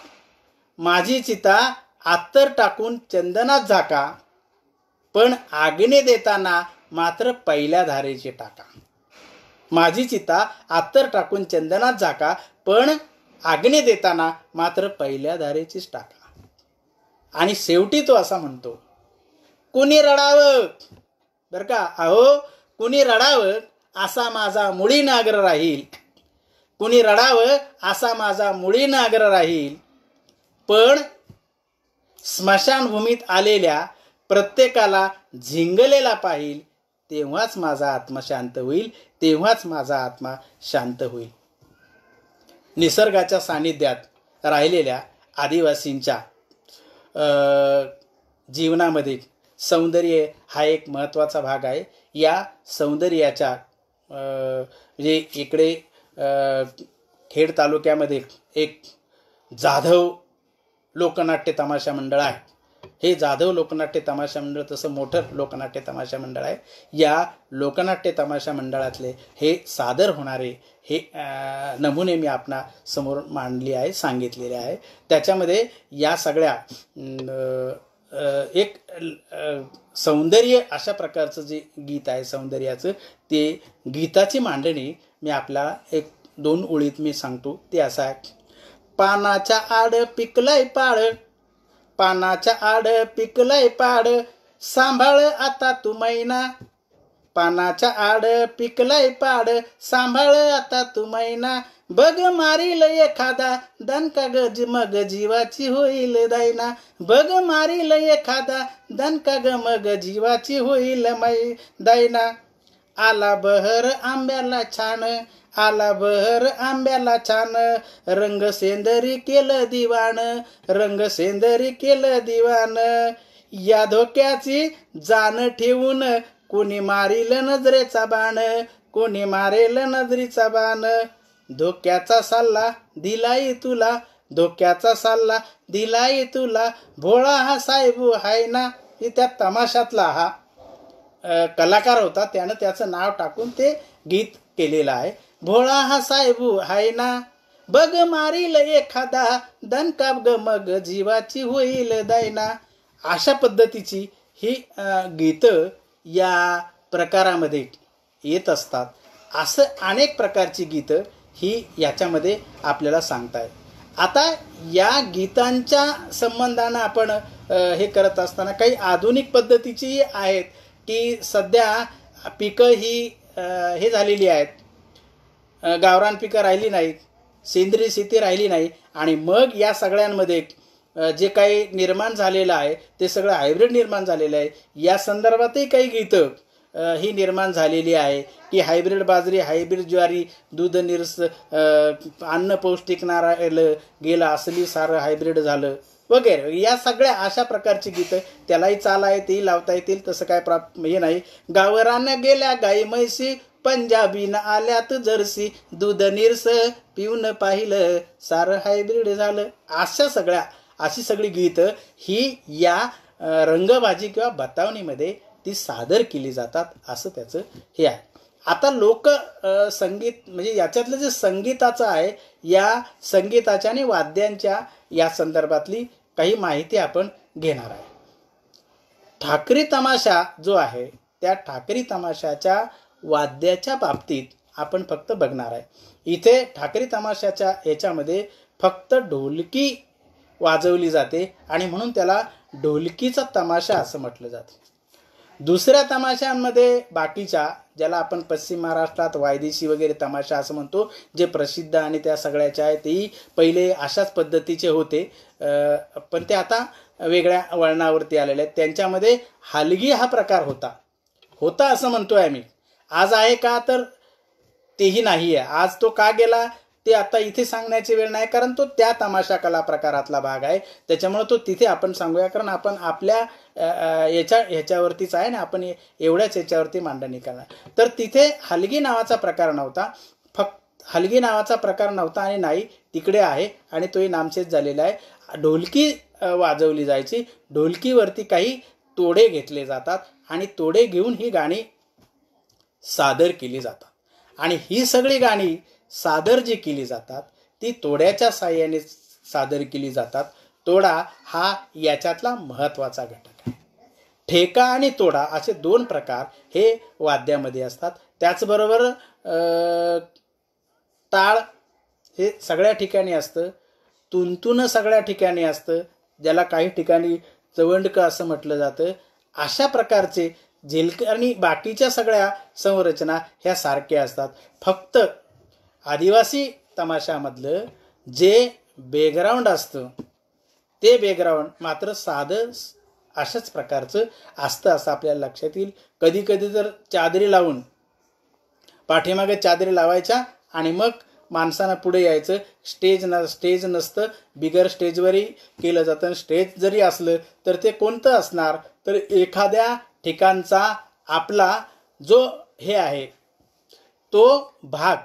माझी चिता अत्तर टाकून चंदनात झाका, पण आग्ने देताना मात्र पहिल्या धारेची टाका. माझी चिता अत्तर टाकून चंदनात झाका, पण आग्ने देताना मात्र पहिल्या धारेचीच टाका. आणि शेवटी तो असा म्हणतो, कुणी रडावं बरं का, अहो कुणी रडावं असा माझा मुळी नागर राहील, कुणी रडावं असा माझा मुळी नागर राहील, पण स्मशानभूमीत आलेल्या प्रत्येकाला झिंगलेला पाहिल, तेव्हाच माझा आत्मा शांत होईल, तेव्हाच माझा आत्मा शांत होईल. निसर्गाच्या सानिध्यात राहिलेल्या आदिवासींच्या जीवनामध्ये सौंदर्य हा एक महत्त्वाचा भाग आहे. या सौंदर्याच्या म्हणजे इकडे खेड तालुक्यामध्ये एक जाधव लोकनाट्य तमाशा मंडळ आहे. हे जाधव लोकनाट्य तमाशा मंडळ तसं मोठं लोकनाट्य तमाशा मंडळ आहे. या लोकनाट्य तमाशा मंडळातले हे सादर होणारे हे नमुने मी आपणा समोर मांडली आहे, सांगितलेले आहे. त्याच्यामध्ये या सगळ्या एक सौंदर्य अशा प्रकारचं जे गीत आहे सौंदर्याचं, ते गीताची मांडणी मी आपला 1-2 ओळीत मी सांगतो. ते असं आहे, पानाच्या आड पिकलय पाड, पानाच्या आड पिकलय पाड, सांभाळ आता तू मैना, पानाच्या आड पिकलय पाड, सांभाळ आता तू मैना, बग मारील एखादा दणका ग मग जीवाची होईल दैना, बग मारील एखादा दणका ग मग जीवाची होईल दैना. आला बहर आंब्याला छान, आला बहर आंब्याला छान, रंग सेंदरी केलं दिवाण, रंग सेंदरी केलं दिवाण, या धोक्याची जाण ठेवून कोणी मारील नजरेचा बाण, कोणी मारेल नजरीचा बाण, धोक्याचा सल्ला दिलाई तुला, धोक्याचा सल्ला दिलाई तुला, भोळा हा साहेबू हाय ना. हे त्या तमाशातला हा कलाकार होता, त्यानं त्याचं नाव टाकून ते गीत केलेलं आहे. भोळा हा साहेबू हाय ना, बग मारील एखादा दणका ग मग जीवाची होईल दैना. अशा पद्धतीची ही गीतं या प्रकारामध्ये येत असतात. असं अनेक प्रकारची गीतं ही याच्यामध्ये आपल्याला सांगतायत. आता या गीतांच्या संबंधानं आपण हे करत असताना काही आधुनिक पद्धतीची आहेत की सध्या पिकं ही हे झालेली आहेत, गावरान पिकं राहिली नाहीत, सेंद्रिय शेती राहिली नाही, आणि मग या सगळ्यांमध्ये जे काही निर्माण झालेलं आहे ते सगळं हायब्रिड निर्माण झालेलं आहे. या संदर्भातही काही गीतं ही निर्माण झालेली आहे की हायब्रिड बाजरी, हायब्रिड ज्वारी, दूध निरस, अन्न पौष्टिक नारायलं गेलं, असली सारं हायब्रिड झालं वगैरे. या सगळ्या अशा प्रकारची गीतं, त्यालाही चाला आहे, तेही लावता येतील, तसं काय हे नाही. गावरानं गेल्या गाई म्हैसी, पंजाबीनं आल्यात जर्सी, दूध निरस पिऊन पाहिलं, सारं हायब्रिड झालं. अशी सगळी गीतं ही या रंगबाजी किंवा बतावणीमध्ये ती सादर केली जातात, असं त्याचं हे आहे. आता लोक संगीत म्हणजे याच्यातलं जे संगीताचं आहे, या संगीताच्या आणि वाद्यांच्या या संदर्भातली काही माहिती आपण घेणार आहे. ठाकरी तमाशा जो आहे त्या ठाकरी तमाशाच्या वाद्याच्या बाबतीत आपण फक्त बघणार आहे. इथे ठाकरी तमाशाच्या याच्यामध्ये फक्त ढोलकी वाजवली जाते आणि म्हणून त्याला ढोलकीचा तमाशा असं म्हटलं जातं. दुसऱ्या तमाशांमध्ये बाकीच्या, ज्याला आपण पश्चिम महाराष्ट्रात वायदेशी वगैरे तमाशा असं म्हणतो, जे प्रसिद्ध आणि त्या सगळ्याच्या आहे, तेही पहिले अशाच पद्धतीचे होते, पण ते आता वेगळ्या वळणावरती आलेले आहेत. त्यांच्यामध्ये हलगी हा प्रकार होता असं म्हणतोय आम्ही. आज आहे का, तर तेही नाही आहे. आज तो का गेला ते आता इथे सांगण्याची वेळ नाही, कारण तो त्या तमाशा कला प्रकारातला भाग आहे. त्याच्यामुळे तो तिथे आपण सांगूया, कारण आपण आपल्या ह्याच्यावरतीच आहे ना, आपण एवढ्याच ह्याच्यावरती मांडणी करणार. तर तिथे हलगी नावाचा प्रकार नव्हता, फक्त हलगी नावाचा प्रकार नव्हता आणि नाही, तिकडे आहे आणि तोही नामशेष झालेला आहे. ढोलकी वाजवली जायची, ढोलकीवरती काही तोडे घेतले जातात आणि तोडे घेऊन ही गाणी सादर केली जातात. आणि ही सगळी गाणी सादर जी केली जातात ती तोड्याच्या साहाय्याने सादर केली जातात. तोडा हा याच्यातला महत्त्वाचा घटक आहे. ठेका आणि तोडा असे दोन प्रकार हे वाद्यामध्ये असतात. त्याचबरोबर टाळ हे सगळ्या ठिकाणी असतं, तुंतुन सगळ्या ठिकाणी असतं, ज्याला काही ठिकाणी चवंडकं असं म्हटलं जातं. अशा प्रकारचे झेलक आणि बाकीच्या सगळ्या संरचना ह्या सारख्या असतात. फक्त आदिवासी तमाशामधलं जे बॅकग्राऊंड असतं ते बॅकग्राऊंड मात्र साधं अशाच प्रकारचं असतं, असं आपल्याला लक्षात येईल. कधी कधी तर चादरी लावून, पाठीमागे चादरी लावायच्या आणि मग माणसानं पुढे यायचं. स्टेज नसतं, बिगर स्टेजवरही केलं जातं. स्टेज जरी असलं तर ते कोणतं असणार, तर एखाद्या ठिकाणचा आपला जो हे आहे तो भाग,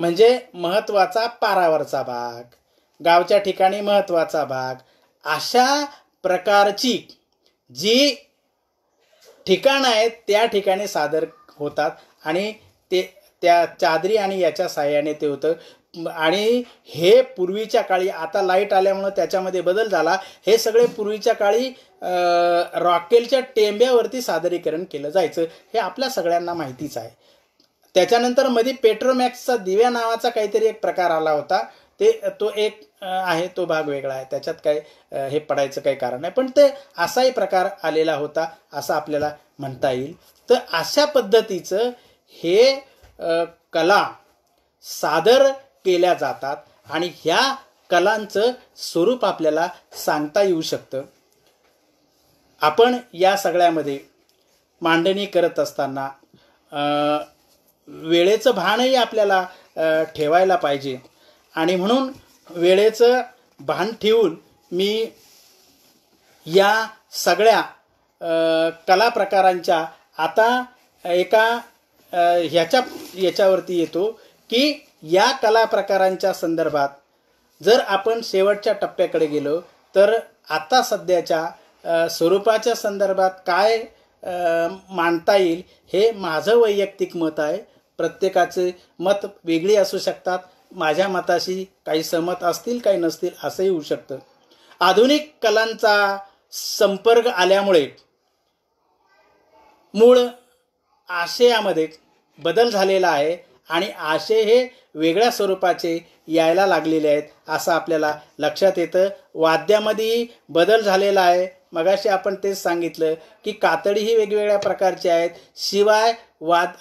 म्हणजे महत्त्वाचा पारावरचा भाग, गावच्या ठिकाणी महत्त्वाचा भाग, अशा प्रकारची जी ठिकाणं आहेत त्या ठिकाणी सादर होतात आणि ते त्या चादरी आणि याच्या साहाय्याने ते होतं. आणि हे पूर्वीच्या काळी, आता लाईट आल्यामुळं त्याच्यामध्ये बदल झाला, हे सगळे पूर्वीच्या काळी रॉकेलच्या टेंब्यावरती सादरीकरण केलं जायचं, हे आपल्या सगळ्यांना माहितीच आहे. त्याच्यानंतर मध्ये पेट्रोमॅक्सचा दिव्या नावाचा काहीतरी एक प्रकार आला होता, तो एक आहे, तो भाग वेगळा आहे, त्याच्यात काय हे पडायचं काही कारण नाही, पण ते असाही प्रकार आलेला होता असं आपल्याला म्हणता येईल. तर अशा पद्धतीचं हे कला सादर केल्या जातात आणि ह्या कलांचं स्वरूप आपल्याला सांगता येऊ शकतं. आपण या सगळ्यामध्ये मांडणी करत असताना वेळेचं भानही आपल्याला ठेवायला पाहिजे आणि म्हणून वेळेचं भान ठेवून मी या सगळ्या कला प्रकारांच्या आता एका याच्यावरती येतो की या कला प्रकारांच्या संदर्भात जर आपण शेवटच्या टप्प्याकडे गेलो तर आता सध्याच्या स्वरूपाच्या संदर्भात काय मांडता येईल हे माझं वैयक्तिक मत आहे. प्रत्येकाचे मत वेगळी असू शकतात. माझ्या मताशी काही सहमत असतील, काही नसतील, असंही होऊ शकतं. आधुनिक कलांचा संपर्क आल्यामुळे मूळ आशयामध्ये बदल झालेला आहे आणि आशय हे वेगळ्या स्वरूपाचे यायला लागलेले आहेत असं आपल्याला लक्षात येतं. वाद्यामध्येही बदल झालेला आहे. मगाशी आपण तेच सांगितलं की कातडीही वेगवेगळ्या प्रकारचे आहेत. शिवाय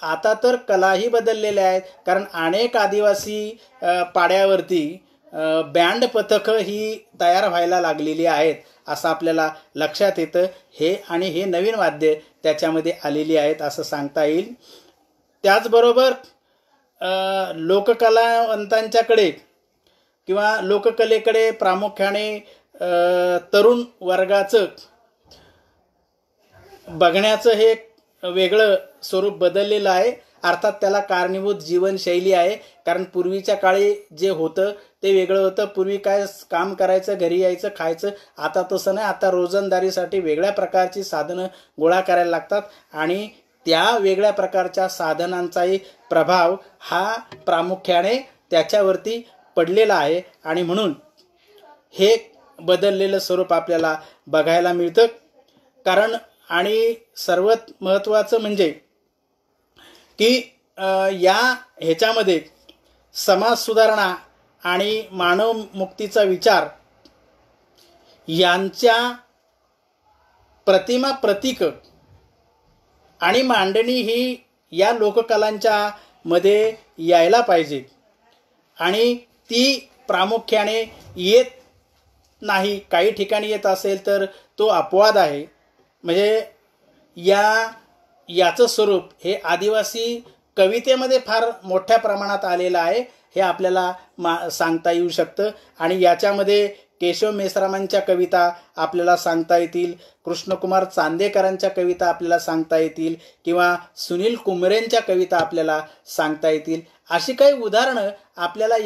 आता तर कलाही बदललेल्या आहेत, कारण अनेक आदिवासी पाड्यावरती बँड पथकं ही तयार व्हायला लागलेली आहेत असं आपल्याला लक्षात येतं. हे नवीन वाद्य त्याच्यामध्ये आलेली आहेत असं सांगता येईल. त्याचबरोबर लोककलावंतांच्याकडे किंवा लोककलेकडे प्रामुख्याने तरुण वर्गाचं बघण्याचं हे वेगळं स्वरूप बदललेलं आहे. अर्थात त्याला कारणीभूत जीवनशैली आहे. कारण पूर्वीच्या काळी जे होतं ते वेगळं होतं. पूर्वी काय काम करायचं, घरी यायचं, खायचं. आता तसं नाही. आता रोजंदारीसाठी वेगळ्या प्रकारची साधनं गोळा करायला लागतात आणि त्या वेगळ्या प्रकारच्या साधनांचाही प्रभाव हा प्रामुख्याने त्याच्यावरती पडलेला आहे आणि म्हणून हे बदललेलं स्वरूप आपल्याला बघायला मिळतं. कारण आणि सर्वात महत्त्वाचं म्हणजे की ह्याच्यामध्ये समाज सुधारणा आणि मानवमुक्तीचा विचार यांच्या प्रतिमा प्रतीक आणि मांडणी ही या लोककलांच्या मध्ये यायला पाहिजे आणि ती प्रामुख्याने येत नाही. काही ठिकाणी येत असेल तर तो अपवाद आहे. म्हणजे याचं स्वरूप हे आदिवासी कवितेमध्ये फार मोठ्या प्रमाणात आलेलं आहे हे आपल्याला सांगता येऊ शकतं. आणि याच्यामध्ये केशव मेश्रामांच्या कविता आपल्याला सांगता येतील, कृष्णकुमार चांदेकरांच्या कविता आपल्याला सांगता येतील किंवा सुनील कुमरेंच्या कविता आपल्याला सांगता येतील. अशी काही उदाहरणं आपल्याला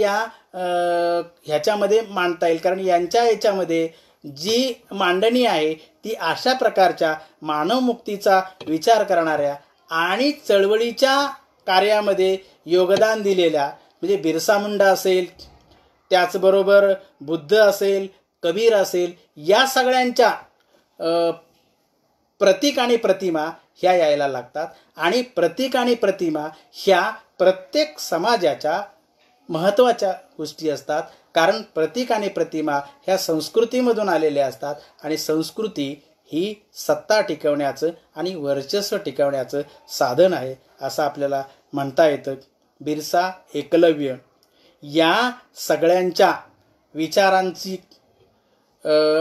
ह्याच्यामध्ये मांडता येईल. कारण याच्यामध्ये जी मांडणी आहे ती अशा प्रकारच्या मानवमुक्तीचा विचार करणाऱ्या आणि चळवळीच्या कार्यामध्ये योगदान दिलेल्या, म्हणजे बिरसा मुंडा असेल, त्याचबरोबर बुद्ध असेल, कबीर असेल, या सगळ्यांच्या प्रतीक आणि प्रतिमा ह्या यायला लागतात. आणि प्रतीक आणि प्रतिमा ह्या प्रत्येक समाजाच्या महत्त्वाच्या गोष्टी असतात. कारण प्रतीक आणि प्रतिमा ह्या संस्कृतीमधून आलेल्या असतात आणि संस्कृती ही सत्ता टिकवण्याचं आणि वर्चस्व टिकवण्याचं साधन आहे असं आपल्याला म्हणता येतं. बिरसा, एकलव्य या सगळ्यांच्या विचारांची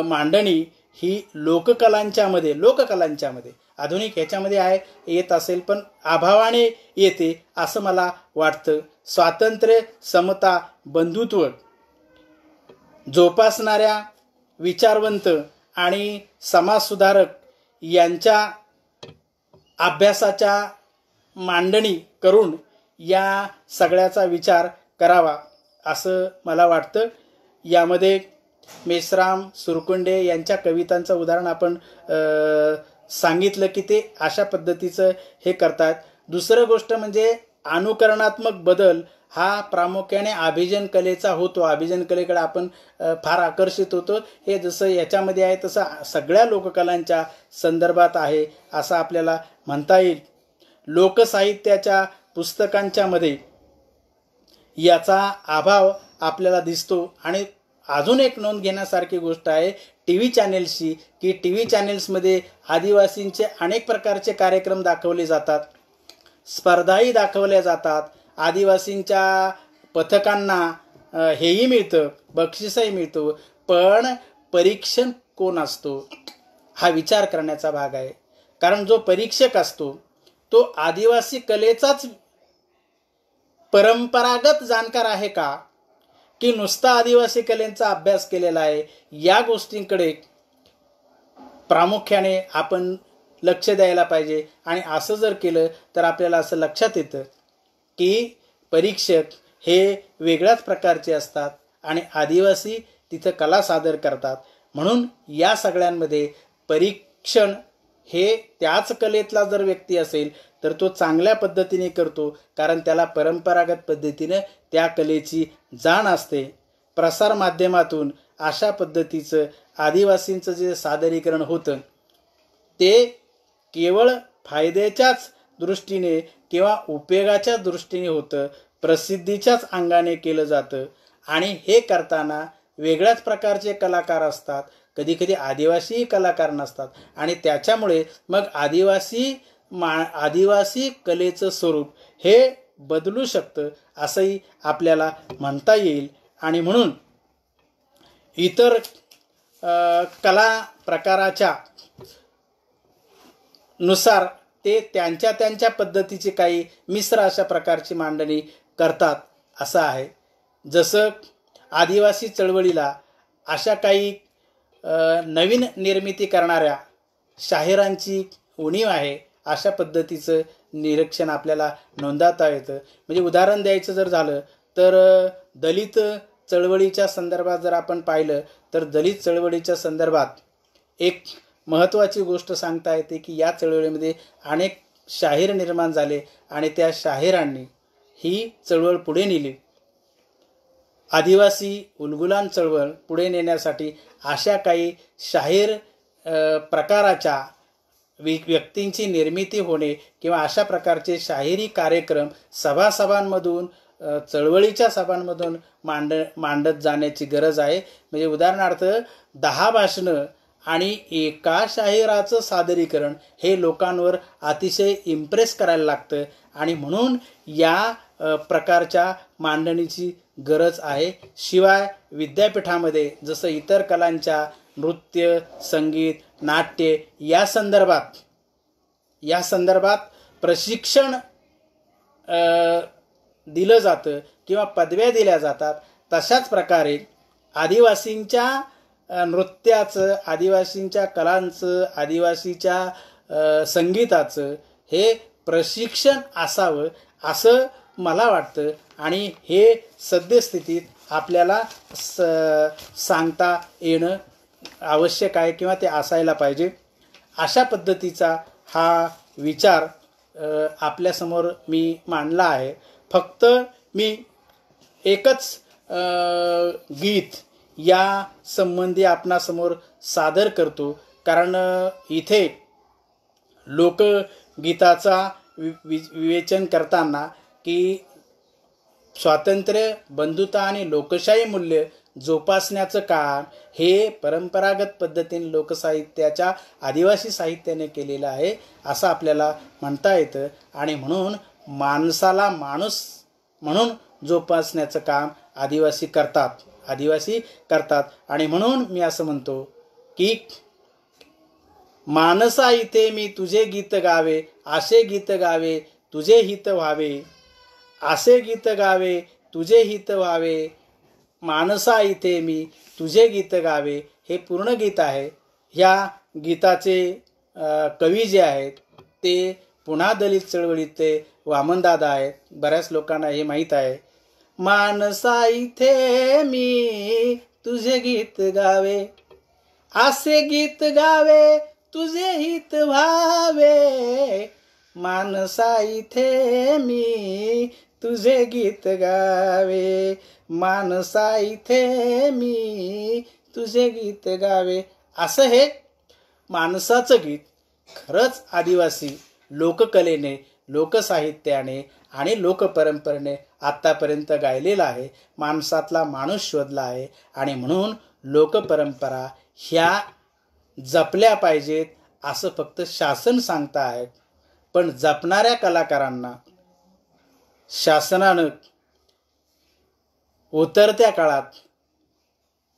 मांडणी ही लोककलांच्या मध्ये आधुनिक ह्याच्यामध्ये येत असेल पण अभावाने येते असं मला वाटतं. स्वातंत्र्य, समता, बंधुत्व जोपासणाऱ्या विचारवंत आणि समाजसुधारक यांच्या अभ्यासाच्या मांडणी करून या सगळ्याचा विचार करावा असं मला वाटतं. यामध्ये मेश्राम, सुरकुंडे यांच्या कवितांचं उदाहरण आपण सांगितलं की ते अशा पद्धतीचं हे करतात. दुसरं गोष्ट म्हणजे अनुकरणात्मक बदल हा प्रामुख्याने अभिजन कलेचा होतो. अभिजन कलेकडे आपण फार आकर्षित होतो. हे जसं याच्यामध्ये आहे तसं सगळ्या लोककलांच्या संदर्भात आहे असं आपल्याला म्हणता येईल. लोकसाहित्याच्या पुस्तकांच्या मध्ये याचा अभाव आपल्याला दिसतो. आणि अजून एक नोंद घेण्यासारखी गोष्ट आहे टी व्ही चॅनेल्सची, की टी व्ही चॅनेल्समध्ये आदिवासींचे अनेक प्रकारचे कार्यक्रम दाखवले जातात, स्पर्धाही दाखवल्या जातात. आदिवासींच्या पथकांना हेही मिळतं, बक्षीसही मिळतो. पण परीक्षण कोण असतो हा विचार करण्याचा भाग आहे. कारण जो परीक्षक असतो तो आदिवासी कलेचाच परंपरागत जाणकार आहे का, की नुसता आदिवासी कलेचा अभ्यास केलेला आहे, या गोष्टींकडे प्रामुख्याने आपण लक्ष द्यायला पाहिजे. आणि असं जर केलं तर आपल्याला असं लक्षात येतं की परीक्षक हे वेगळ्याच प्रकारचे असतात आणि आदिवासी तिथं कला सादर करतात. म्हणून या सगळ्यांमध्ये परीक्षण हे त्याच कलेतला जर व्यक्ती असेल तर तो चांगल्या पद्धतीने करतो, कारण त्याला परंपरागत पद्धतीने त्या कलेची जाण असते. प्रसारमाध्यमातून अशा पद्धतीचं आदिवासींचं जे सादरीकरण होतं ते केवळ फायद्याच्याच दृष्टीने किंवा उपयोगाच्या दृष्टीने होतं, प्रसिद्धीच्याच अंगाने केलं जातं आणि हे करताना वेगळ्याच प्रकारचे कलाकार असतात, कधीकधी आदिवासी कलाकार नसतात आणि त्याच्यामुळे मग आदिवासी कलेचं स्वरूप हे बदलू शकतं असंही आपल्याला म्हणता येईल. आणि म्हणून इतर कला प्रकाराच्या नुसार ते त्यांच्या त्यांच्या पद्धतीची काही मिश्र अशा प्रकारची मांडणी करतात असं आहे. जसं आदिवासी चळवळीला अशा काही नवीन निर्मिती करणाऱ्या शाहिरांची उणीव आहे, अशा पद्धतीचं निरीक्षण आपल्याला नोंदवता येतं. म्हणजे उदाहरण द्यायचं जर झालं तर दलित चळवळीच्या संदर्भात जर आपण पाहिलं तर दलित चळवळीच्या संदर्भात एक महत्त्वाची गोष्ट सांगता येते की या चळवळीमध्ये अनेक शाहीर निर्माण झाले आणि त्या शाहिरांनी ही चळवळ पुढे नेली. आदिवासी उलगुलान चळवळ पुढे नेण्यासाठी अशा काही शाहीर प्रकाराच्या व्यक्तींची निर्मिती होणे किंवा अशा प्रकारचे शाहिरी कार्यक्रम सभासभांमधून चळवळीच्या सभांमधून मांडत जाण्याची गरज आहे. म्हणजे उदाहरणार्थ 10 भाषणं आणि एका शाहिराचं सादरीकरण हे लोकांवर अतिशय इम्प्रेस करायला लागतं आणि म्हणून या प्रकारच्या मांडणीची गरज आहे. शिवाय विद्यापीठामध्ये जसं इतर कलांच्या नृत्य, संगीत, नाट्य या संदर्भात प्रशिक्षण दिलं जातं किंवा पदव्या दिल्या जातात, तशाच प्रकारे आदिवासींच्या नृत्याचं, आदिवासींच्या कलांचं, आदिवासीच्या संगीताचं हे प्रशिक्षण असावं असं मला वाटतं आणि हे सद्यस्थितीत आपल्याला सांगता येणं आवश्यक आहे किंवा ते असायला पाहिजे. अशा पद्धतीचा हा विचार आपल्यासमोर मी मांडला आहे. फक्त मी एकच गीत या संबंधी आपणासमोर सादर करतो, कारण इथे लोकगीताचा विवेचन करताना की स्वातंत्र्य, बंधुता आणि लोकशाही मूल्य जोपासण्याचं काम हे परंपरागत पद्धतीने लोकसाहित्याच्या आदिवासी साहित्याने केलेलं आहे असं आपल्याला म्हणता येतं. आणि म्हणून माणसाला माणूस म्हणून जोपासण्याचं काम आदिवासी करतात आणि म्हणून मी असं म्हणतो की माणसा इथे मी तुझे गीत गावे, असे गीत गावे तुझे हित व्हावे, असे गीत गावे तुझे हित व्हावे, माणसा इथे मी तुझे गीत गावे हे पूर्ण गीत आहे. ह्या गीताचे कवी जे आहेत ते पुन्हा दलित चळवळीचे वामनदादा आहेत. बऱ्याच लोकांना हे माहीत आहे. माणसा इथे मी तुझे गीत गावे, असे गीत गावे तुझे हित व्हावे, माणसा इथे मी तुझे गीत गावे, माणसा इथे मी तुझे गीत गावे. असं हे माणसाचं गीत खरंच आदिवासी लोककलेने, लोकसाहित्याने आणि लोकपरंपरेने आत्तापर्यंत गायलेलं आहे. माणसातला माणूस शोधला आहे आणि म्हणून लोकपरंपरा ह्या जपल्या पाहिजेत असं फक्त शासन सांगता आहे. पण जपणाऱ्या कलाकारांना शासनानं उतरत्या काळात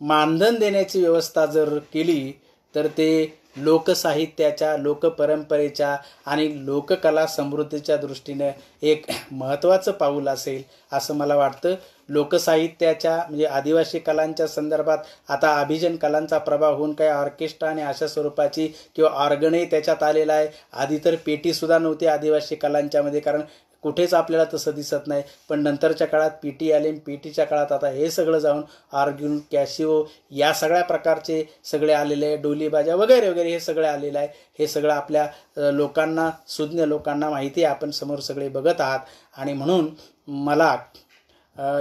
मानधन देण्याची व्यवस्था जर केली तर ते लोकसाहित्याच्या, लोकपरंपरेच्या आणि लोककला समृद्धीच्या दृष्टीने एक महत्त्वाचं पाऊल असेल असं मला वाटतं. लोकसाहित्याच्या म्हणजे आदिवासी कलांच्या संदर्भात आता अभिजन कलांचा प्रभाव होऊन काही ऑर्केस्ट्रा आणि अशा स्वरूपाची किंवा ऑर्गनही त्याच्यात आलेला आहे. आधी तर पेटीसुद्धा नव्हती आदिवासी कलांच्यामध्ये, कारण कुठेच आपल्याला तसं दिसत नाही. पण नंतरच्या काळात पीटी आले, पीटीच्या काळात आता हे सगळं जाऊन ऑर्गन, कॅशिओ या सगळ्या प्रकारचे सगळे आलेले आहे, डोली बाजा वगैरे वगैरे हे सगळं आलेलं आहे. हे सगळं आपल्या लोकांना, सुज्ञ लोकांना माहिती आहे, आपण समोर सगळे बघत आहात. आणि म्हणून मला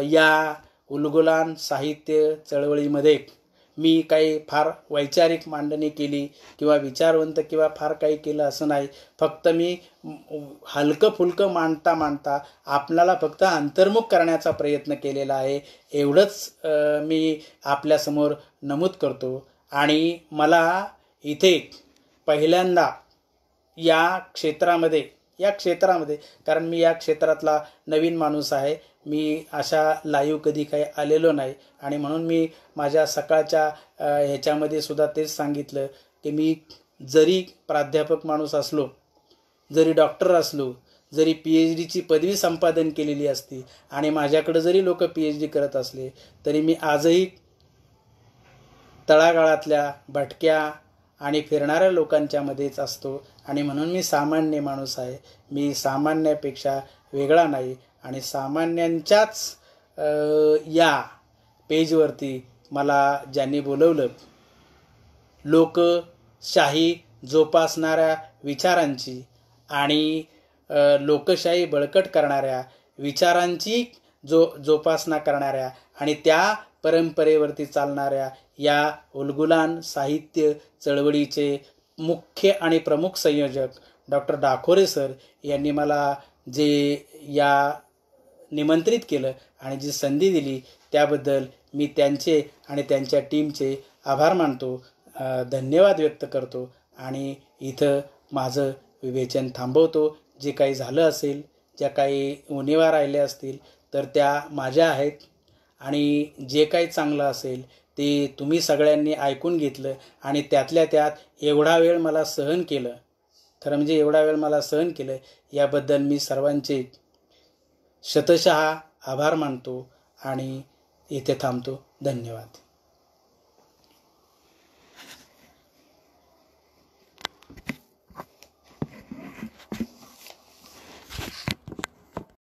या उलगुलान साहित्य चळवळीमध्ये मी काही फार वैचारिक मांडणी केली किंवा विचारवंत किंवा फार काही केलं असं नाही. फक्त मी हलकं फुलकं मांडता आपणाला फक्त अंतर्मुख करण्याचा प्रयत्न केलेला आहे, एवढंच मी आपल्यासमोर नमूद करतो. आणि मला इथे पहिल्यांदा या क्षेत्रामध्ये कारण मी या क्षेत्रातला नवीन माणूस आहे, मी अशा लाईव्ह कधी काही आलेलो नाही. आणि म्हणून मी माझ्या सकाळच्या ह्याच्यामध्ये सुद्धा तेच सांगितलं की मी जरी प्राध्यापक माणूस असलो, जरी डॉक्टर असलो, जरी PhDची पदवी संपादन केलेली असती आणि माझ्याकडे जरी लोक PhD करत असले, तरी मी आजही तळागाळातल्या भटक्या आणि फिरणाऱ्या लोकांच्या मध्येच असतो. आणि म्हणून मी सामान्य माणूस आहे, मी सामान्यापेक्षा वेगळा नाही. आणि सामान्यांच्याच या पेजवरती मला ज्यांनी बोलवलं, लोकशाही जोपासणाऱ्या विचारांची आणि लोकशाही बळकट करणाऱ्या विचारांची जोपासना करणाऱ्या आणि त्या परंपरेवरती चालणाऱ्या या उलगुलान साहित्य चळवळीचे मुख्य आणि प्रमुख संयोजक डॉक्टर डाखोरे सर यांनी मला जे या निमंत्रित केलं आणि जी संधी दिली त्याबद्दल मी त्यांचे आणि त्यांच्या टीमचे आभार मानतो, धन्यवाद व्यक्त करतो. आणि इथं माझं विवेचन थांबवतो. जे काही झालं असेल, ज्या काही उणिवा राहिल्या असतील तर त्या माझ्या आहेत. आणि जे काही चांगलं असेल ते तुम्ही सगळ्यांनी ऐकून घेतलं आणि त्यातल्या त्यात एवढा वेळ मला सहन केलं, खरं म्हणजे एवढा वेळ मला सहन केलं, याबद्दल मी सर्वांचे शतशः आभार मानतो आणि इथे थांबतो. धन्यवाद.